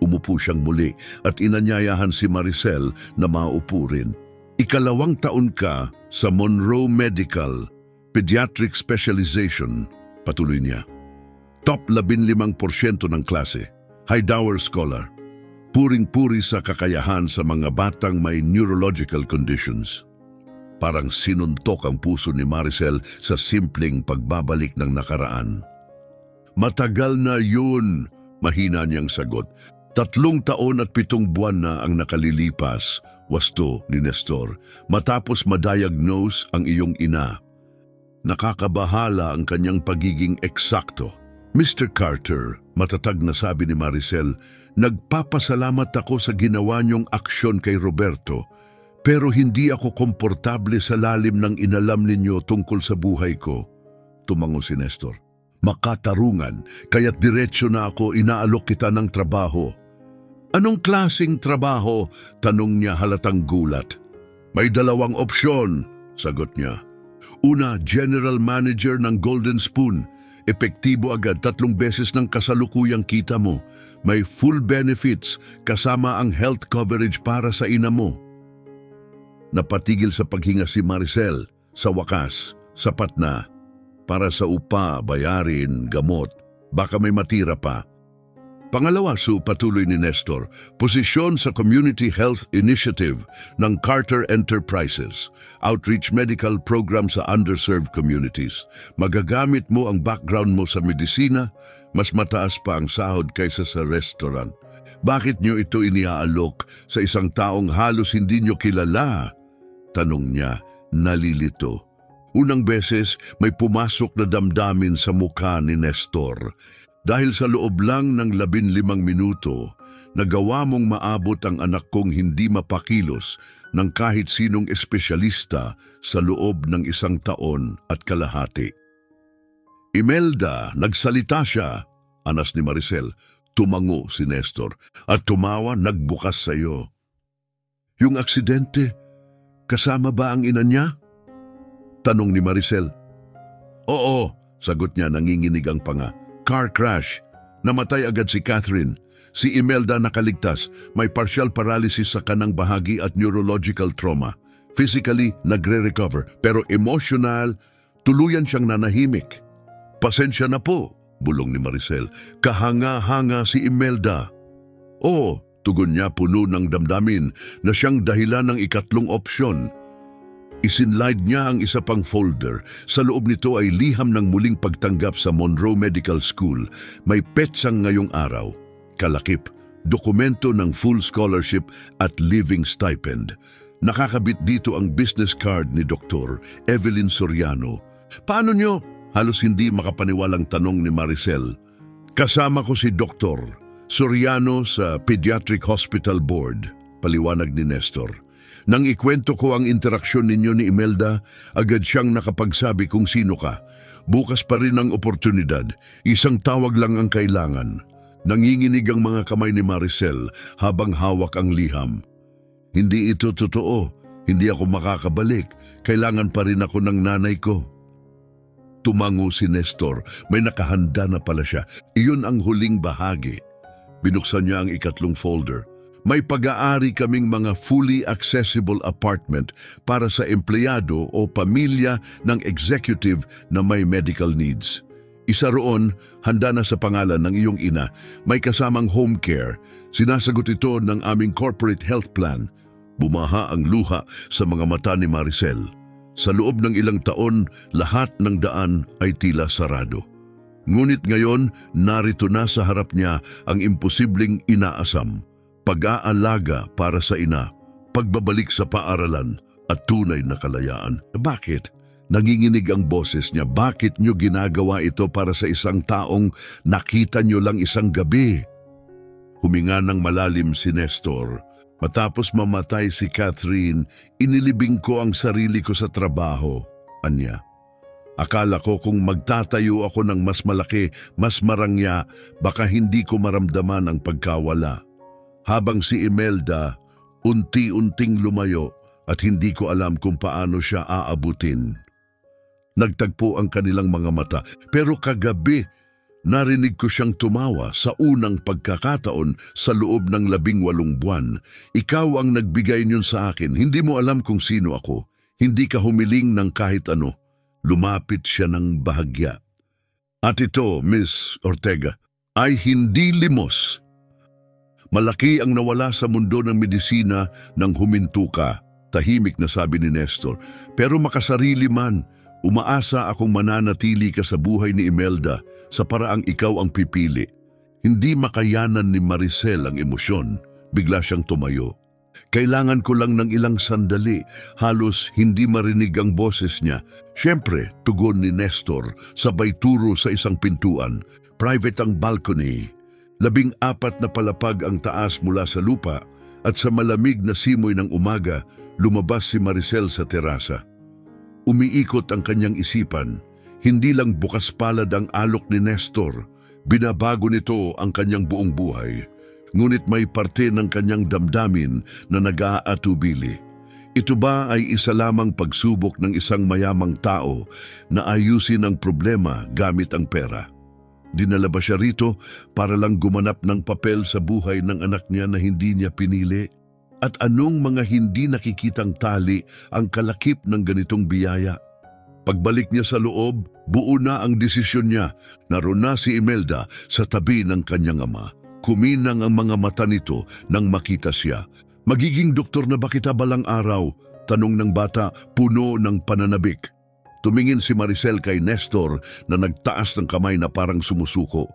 A: Umupo siyang muli at inanyayahan si Maricel na maupo rin. 2 taon ka sa Monroe Medical, Pediatric Specialization, patuloy niya. Top 15% ng klase, high dower scholar. Puring-puri sa kakayahan sa mga batang may neurological conditions. Parang sinuntok ang puso ni Maricel sa simpleng pagbabalik ng nakaraan. Matagal na yun, mahina niyang sagot. 3 taon at 7 buwan na ang nakalilipas, wasto ni Nestor, matapos ma-diagnose ang iyong ina. Nakakabahala ang kanyang pagiging eksakto. Mr. Carter, matatag na sabi ni Maricel, nagpapasalamat ako sa ginawa niyong aksyon kay Roberto, pero hindi ako komportable sa lalim ng inalam ninyo tungkol sa buhay ko. Tumango si Nestor. Makatarungan, kaya't diretsyo na ako inaalok kita ng trabaho. Anong klaseng trabaho? Tanong niya halatang gulat. May 2 opsyon, sagot niya. Una, general manager ng Golden Spoon. Epektibo agad 3 beses ng kasalukuyang kita mo. May full benefits kasama ang health coverage para sa ina mo. Napatigil sa paghinga si Maricel. Sa wakas, sapat na. Para sa upa, bayarin, gamot, baka may matira pa. Pangalawa, patuloy ni Nestor, posisyon sa Community Health Initiative ng Carter Enterprises, outreach medical program sa underserved communities. Magagamit mo ang background mo sa medisina, mas mataas pa ang sahod kaysa sa restaurant. Bakit nyo ito iniaalok sa isang taong halos hindi nyo kilala? Tanong niya, nalilito. Unang beses, may pumasok na damdamin sa mukha ni Nestor. Dahil sa loob lang ng 15 minuto, nagawa mong maabot ang anak kong hindi mapakilos ng kahit sinong espesyalista sa loob ng 1 taon at kalahati. Imelda, nagsalita siya, anas ni Maricel. Tumango si Nestor at tumawa, nagbukas sa iyo. Yung aksidente, kasama ba ang ina niya? Tanong ni Maricel. Oo, sagot niya, nanginginig ang panga. Car crash. Namatay agad si Catherine. Si Imelda nakaligtas. May partial paralysis sa kanang bahagi at neurological trauma. Physically, nagre-recover. Pero emotional, tuluyan siyang nanahimik. Pasensya na po, bulong ni Maricel. Kahanga-hanga si Imelda. Oo, tugon niya puno ng damdamin na siyang dahilan ng ikatlong opsyon. Isinlide niya ang isa pang folder. Sa loob nito ay liham ng muling pagtanggap sa Monroe Medical School. May petsang ngayong araw. Kalakip, dokumento ng full scholarship at living stipend. Nakakabit dito ang business card ni Dr. Evelyn Soriano. Paano nyo? Halos hindi makapaniwalang tanong ni Maricel. Kasama ko si Dr. Soriano sa Pediatric Hospital Board, paliwanag ni Nestor. Nang ikwento ko ang interaksyon ninyo ni Imelda, agad siyang nakapagsabi kung sino ka. Bukas pa rin ang oportunidad, isang tawag lang ang kailangan. Nanginginig ang mga kamay ni Maricel habang hawak ang liham. Hindi ito totoo, hindi ako makakabalik, kailangan pa rin ako ng nanay ko. Tumango si Nestor, may nakahanda na pala siya. Iyon ang huling bahagi. Binuksan niya ang ikatlong folder. May pag-aari kaming mga fully accessible apartment para sa empleyado o pamilya ng executive na may medical needs. Isa roon, handa na sa pangalan ng iyong ina, may kasamang home care. Sinasagot ito ng aming corporate health plan. Bumaha ang luha sa mga mata ni Maricel. Sa loob ng ilang taon, lahat ng daan ay tila sarado. Ngunit ngayon, narito na sa harap niya ang imposibleng inaasam. Pag-aalaga para sa ina, pagbabalik sa paaralan at tunay na kalayaan. Bakit? Nanginginig ang boses niya. Bakit niyo ginagawa ito para sa isang taong nakita niyo lang isang gabi? Huminga ng malalim si Nestor. Matapos mamatay si Catherine, inilibing ko ang sarili ko sa trabaho, anya. Akala ko kung magtatayo ako ng mas malaki, mas marangya, baka hindi ko maramdaman ang pagkawala. Habang si Imelda, unti-unting lumayo at hindi ko alam kung paano siya aabutin. Nagtagpo ang kanilang mga mata, pero kagabi, narinig ko siyang tumawa sa unang pagkakataon sa loob ng 18 buwan. Ikaw ang nagbigay niyon sa akin, hindi mo alam kung sino ako. Hindi ka humiling ng kahit ano. Lumapit siya ng bahagya. At ito, Miss Ortega, ay hindi limos. Malaki ang nawala sa mundo ng medisina nang huminto ka, tahimik na sabi ni Nestor. Pero makasarili man, umaasa akong mananatili ka sa buhay ni Imelda sa paraang ikaw ang pipili. Hindi makayanan ni Maricel ang emosyon, bigla siyang tumayo. Kailangan ko lang ng ilang sandali, halos hindi marinig ang boses niya. Siyempre, tugon ni Nestor, sabay turo sa isang pintuan. Private ang balcony. 14 na palapag ang taas mula sa lupa at sa malamig na simoy ng umaga, lumabas si Maricel sa terasa. Umiikot ang kanyang isipan. Hindi lang bukas palad ang alok ni Nestor, binabago nito ang kanyang buong buhay. Ngunit may parte ng kanyang damdamin na nag-aatubili. Ito ba ay isa lamang pagsubok ng isang mayamang tao na ayusin ang problema gamit ang pera? Dinala ba siya rito para lang gumanap ng papel sa buhay ng anak niya na hindi niya pinili? At anong mga hindi nakikitang tali ang kalakip ng ganitong biyaya? Pagbalik niya sa loob, buo na ang desisyon niya. Naroon na si Imelda sa tabi ng kanyang ama. Kuminang ang mga mata nito nang makita siya. Magiging doktor na ba kita balang araw? Tanong ng bata, puno ng pananabik. Tumingin si Maricel kay Nestor na nagtaas ng kamay na parang sumusuko.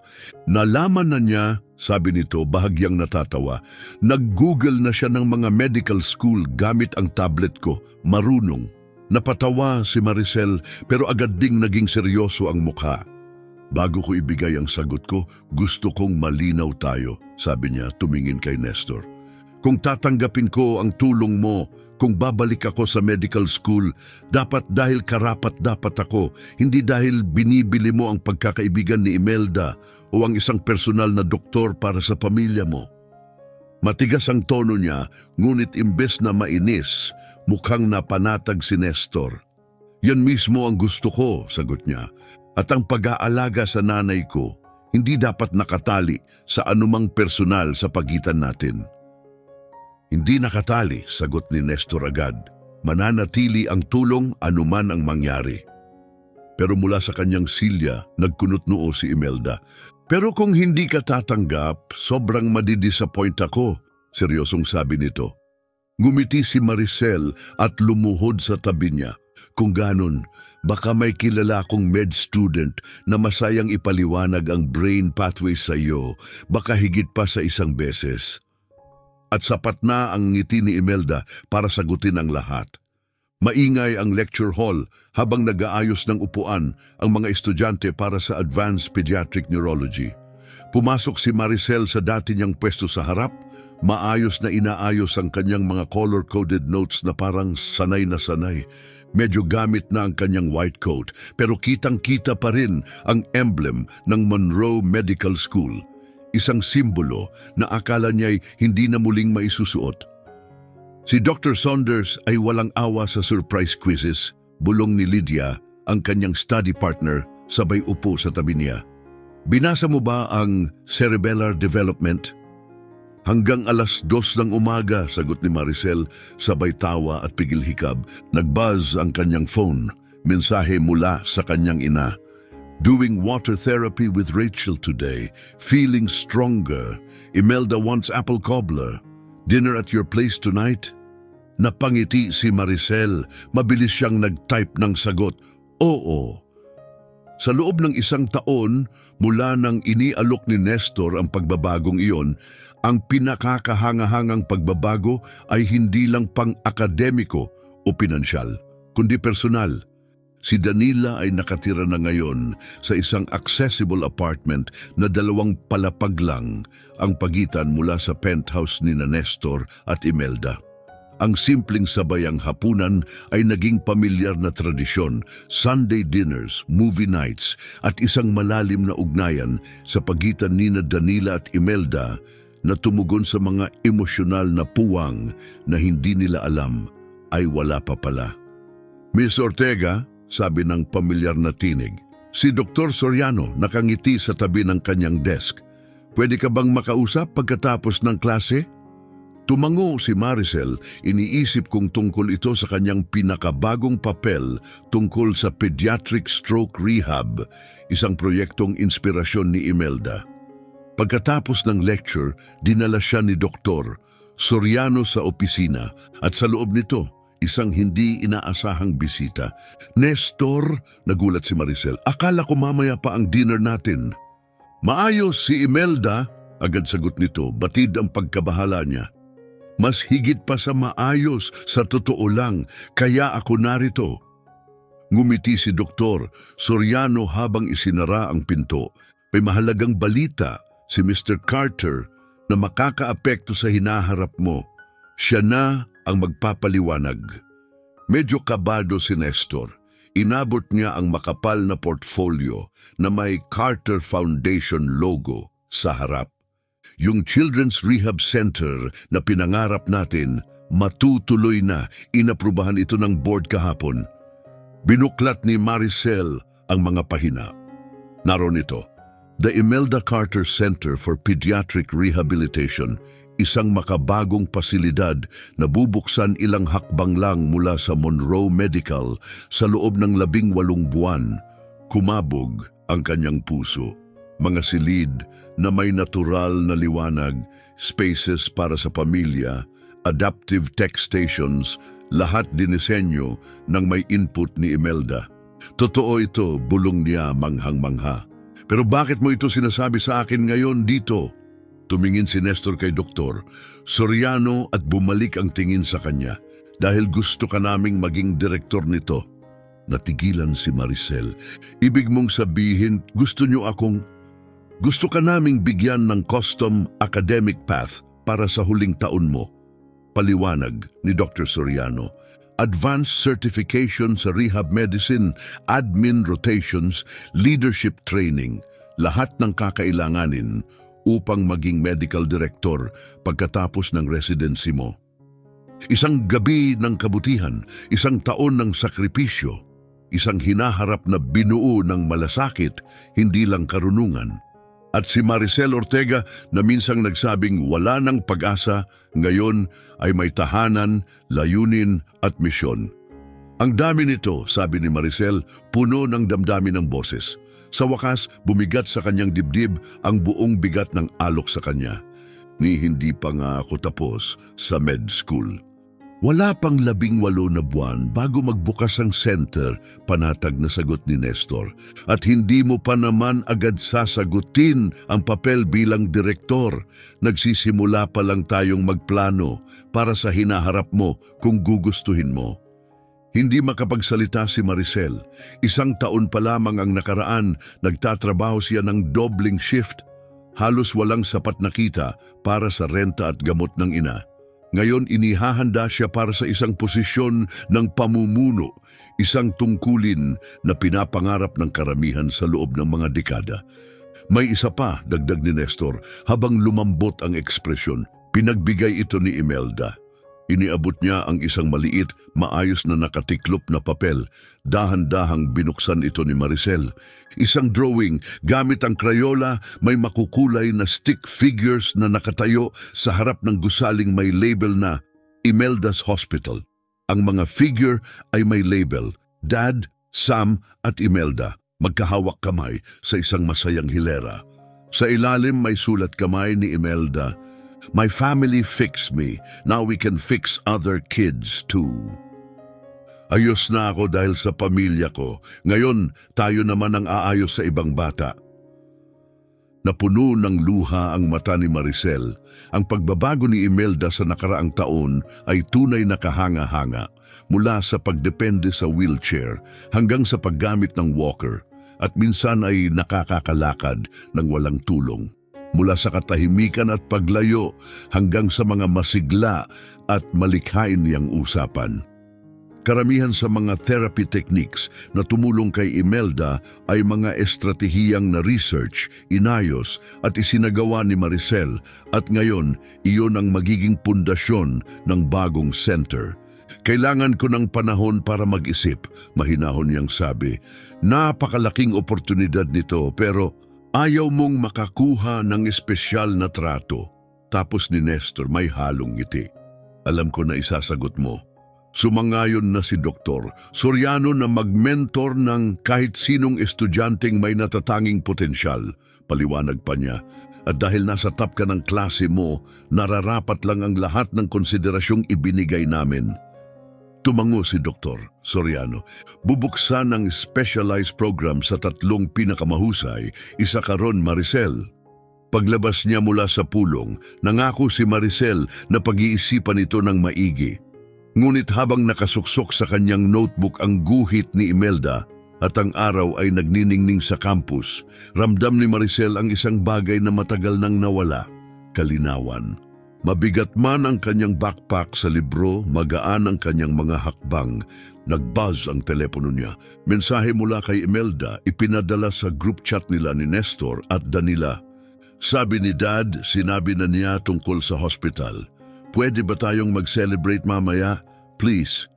A: Nalaman na niya, sabi nito bahagyang natatawa, nag-google na siya ng mga medical school gamit ang tablet ko, marunong. Napatawa si Maricel pero agad ding naging seryoso ang mukha. Bago ko ibigay ang sagot ko, gusto kong malinaw tayo, sabi niya tumingin kay Nestor. Kung tatanggapin ko ang tulong mo, kung babalik ako sa medical school, dapat dahil karapat-dapat ako, hindi dahil binibili mo ang pagkakaibigan ni Imelda o ang isang personal na doktor para sa pamilya mo. Matigas ang tono niya, ngunit imbes na mainis, mukhang napanatag si Nestor. Yan mismo ang gusto ko, sagot niya. At ang pag-aalaga sa nanay ko, hindi dapat nakatali sa anumang personal sa pagitan natin. Hindi nakatali, sagot ni Nestor agad. Mananatili ang tulong anuman ang mangyari. Pero mula sa kanyang silya, nagkunot-noo si Imelda. Pero kung hindi ka tatanggap, sobrang madidisappoint ako, seryosong sabi nito. Ngumiti si Maricel at lumuhod sa tabi niya. Kung ganon, baka may kilala akong med student na masayang ipaliwanag ang brain pathway sa iyo, baka higit pa sa isang beses. At sapat na ang ngiti ni Imelda para sagutin ang lahat. Maingay ang lecture hall habang nag-aayos ng upuan ang mga estudyante para sa Advanced Pediatric Neurology. Pumasok si Maricel sa dati niyang pwesto sa harap, maayos na inaayos ang kanyang mga color-coded notes na parang sanay na sanay. Medyo gamit na ang kanyang white coat pero kitang-kita pa rin ang emblem ng Monroe Medical School. Isang simbolo na akala niya'y hindi na muling maisusuot. Si Dr. Saunders ay walang awa sa surprise quizzes, bulong ni Lydia, ang kanyang study partner, sabay upo sa tabi niya. Binasa mo ba ang cerebellar development? Hanggang 2:00 ng umaga, sagot ni Maricel, sabay tawa at pigil hikab. Nagbuzz ang kanyang phone, mensahe mula sa kanyang ina. Doing water therapy with Rachel today. Feeling stronger. Imelda wants apple cobbler. Dinner at your place tonight? Napangiti si Maricel. Mabilis siyang nag-type ng sagot. Oo. Sa loob ng 1 taon, mula nang inialok ni Nestor ang pagbabagong iyon, ang pinakakahangahangang pagbabago ay hindi lang pang-akademiko o pinansyal, kundi personal. Si Danila ay nakatira na ngayon sa isang accessible apartment na 2 palapag lang ang pagitan mula sa penthouse ni Nestor at Imelda. Ang simpleng sabayang hapunan ay naging pamilyar na tradisyon, Sunday dinners, movie nights at isang malalim na ugnayan sa pagitan ni Danila at Imelda na tumugon sa mga emosyonal na puwang na hindi nila alam ay wala pa pala. Miss Ortega, sabi ng pamilyar na tinig. Si Dr. Soriano nakangiti sa tabi ng kanyang desk. Pwede ka bang makausap pagkatapos ng klase? Tumango si Maricel, iniisip kung tungkol ito sa kanyang pinakabagong papel tungkol sa Pediatric Stroke Rehab, isang proyektong inspirasyon ni Imelda. Pagkatapos ng lecture, dinala siya ni Dr. Soriano sa opisina at sa loob nito, isang hindi inaasahang bisita. Nestor, nagulat si Maricel, akala ko mamaya pa ang dinner natin. Maayos si Imelda, agad sagot nito, batid ang pagkabahala niya. Mas higit pa sa maayos, sa totoo lang, kaya ako narito. Ngumiti si Dr. Soriano habang isinara ang pinto. May mahalagang balita, si Mr. Carter, na makakaapekto sa hinaharap mo. Siya na ang magpapaliwanag. Medyo kabado si Nestor. Inabot niya ang makapal na portfolio na may Carter Foundation logo sa harap. Yung Children's Rehab Center na pinangarap natin Matutuloy na, inaprubahan ito ng board kahapon. Binuklat ni Maricel ang mga pahina. Naroon ito, The Imelda Carter Center for Pediatric Rehabilitation, isang makabagong pasilidad na bubuksan ilang hakbang lang mula sa Monroe Medical sa loob ng 18 buwan. Kumabog ang kanyang puso. Mga silid na may natural na liwanag, spaces para sa pamilya, adaptive tech stations, lahat dinisenyo ng may input ni Imelda. Totoo ito, bulong niya manghang-mangha. Pero bakit mo ito sinasabi sa akin ngayon dito? Tumingin si Nestor kay Doktor Soriano at bumalik ang tingin sa kanya. Dahil gusto ka naming maging direktor nito. Natigilan si Maricel. Ibig mong sabihin, gusto ka naming bigyan ng custom academic path para sa huling taon mo. Paliwanag ni Dr. Soriano. Advanced certification sa rehab medicine, admin rotations, leadership training, lahat ng kakailanganin upang maging medical director pagkatapos ng residency mo. Isang gabi ng kabutihan, isang taon ng sakripisyo, isang hinaharap na binuo ng malasakit, hindi lang karunungan. At si Maricel Ortega na minsang nagsabing wala ng pag-asa, ngayon ay may tahanan, layunin at misyon. Ang dami nito, sabi ni Maricel, puno ng damdamin ng boses. Sa wakas, bumigat sa kanyang dibdib ang buong bigat ng alok sa kanya. Ni hindi pa nga ako tapos sa med school. Wala pang 18 na buwan bago magbukas ang center, panatag na sagot ni Nestor. At hindi mo pa naman agad sasagutin ang papel bilang direktor. Nagsisimula pa lang tayong magplano para sa hinaharap mo kung gugustuhin mo. Hindi makapagsalita si Maricel. 1 taon pa lamang ang nakaraan, nagtatrabaho siya ng dobling shift. Halos walang sapat na kita para sa renta at gamot ng ina. Ngayon inihahanda siya para sa isang posisyon ng pamumuno, isang tungkulin na pinapangarap ng karamihan sa loob ng mga dekada. May isa pa, dagdag ni Nestor, habang lumambot ang ekspresyon. Pinagbigay ito ni Imelda. Iniabot niya ang isang maliit, maayos na nakatiklop na papel. Dahan-dahang binuksan ito ni Maricel. Isang drawing, gamit ang Crayola, may makukulay na stick figures na nakatayo sa harap ng gusaling may label na Imelda's Hospital. Ang mga figure ay may label, Dad, Sam at Imelda, magkahawak kamay sa isang masayang hilera. Sa ilalim may sulat kamay ni Imelda, My family fixed me. Now we can fix other kids too. Ayos na ako dahil sa pamilya ko. Ngayon, tayo naman ang aayos sa ibang bata. Napuno ng luha ang mata ni Maricel. Ang pagbabago ni Imelda sa nakaraang taon ay tunay na kahanga-hanga. Mula sa pagdepende sa wheelchair hanggang sa paggamit ng walker. At minsan ay nakakakalakad ng walang tulong. Mula sa katahimikan at paglayo hanggang sa mga masigla at malikhain niyang usapan. Karamihan sa mga therapy techniques na tumulong kay Imelda ay mga estratehiyang na research, inayos at isinagawa ni Maricel at ngayon iyon ang magiging pundasyon ng bagong center. Kailangan ko ng panahon para mag-isip, mahinahon niyang sabi. Napakalaking oportunidad nito pero ayaw mong makakuha ng espesyal na trato. Tapos ni Nestor may halong ngiti. Alam ko na isasagot mo. Sumangayon na si Dr. Soriano na mag-mentor ng kahit sinong estudyanteng may natatanging potensyal. Paliwanag pa niya. At dahil nasa top ka ng klase mo, nararapat lang ang lahat ng konsiderasyong ibinigay namin. Tumango si Dr. Soriano. Bubuksan ang specialized program sa 3 pinakamahusay, isa karon Maricel. Paglabas niya mula sa pulong, nangako si Maricel na pag-iisipan ito ng maigi. Ngunit habang nakasuksok sa kanyang notebook ang guhit ni Imelda at ang araw ay nagniningning sa campus, ramdam ni Maricel ang isang bagay na matagal nang nawala, kalinawan. Mabigat man ang kanyang backpack sa libro, magaan ang kanyang mga hakbang. Nag-buzz ang telepono niya. Mensahe mula kay Imelda, ipinadala sa group chat nila ni Nestor at Danila. Sabi ni Dad, sinabi na niya tungkol sa hospital. pwede ba tayong mag-celebrate mamaya? Please.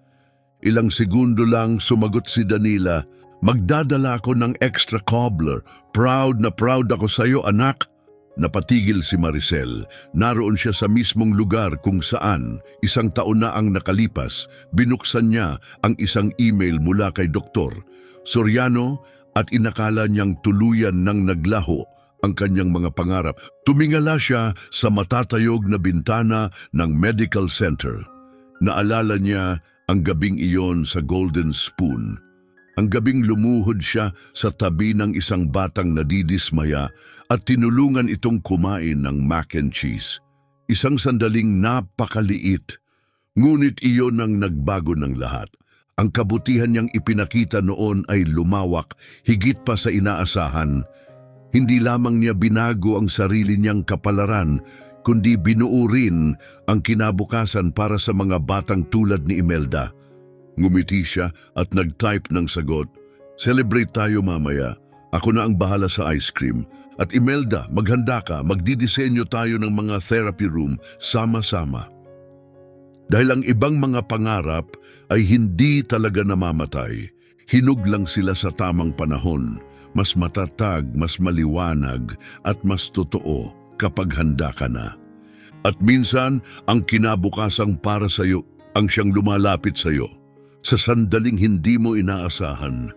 A: Ilang segundo lang sumagot si Danila. Magdadala ako ng extra cobbler. Proud na proud ako sa'yo, anak. Napatigil si Maricel. Naroon siya sa mismong lugar kung saan, 1 taon na ang nakalipas, binuksan niya ang isang email mula kay Dr. Soriano at inakala niyang tuluyan ng naglaho ang kanyang mga pangarap. Tumingala siya sa matatayog na bintana ng medical center. Naalala niya ang gabing iyon sa Golden Spoon. Ang gabing lumuhod siya sa tabi ng isang batang nadidismaya at tinulungan itong kumain ng mac and cheese. Isang sandaling napakaliit, ngunit iyon ang nagbago ng lahat. Ang kabutihan niyang ipinakita noon ay lumawak, higit pa sa inaasahan. Hindi lamang niya binago ang sarili niyang kapalaran, kundi binuo rin ang kinabukasan para sa mga batang tulad ni Imelda. Ngumiti siya at nag-type ng sagot, "Celebrate tayo mamaya. Ako na ang bahala sa ice cream. At Imelda, maghanda ka, magdidisenyo tayo ng mga therapy room sama-sama." Dahil ang ibang mga pangarap ay hindi talaga namamatay. Hinug lang sila sa tamang panahon. Mas matatag, mas maliwanag, at mas totoo kapag handa ka na. At minsan, ang kinabukasang para sa'yo ang siyang lumalapit sa'yo sa sandaling hindi mo inaasahan.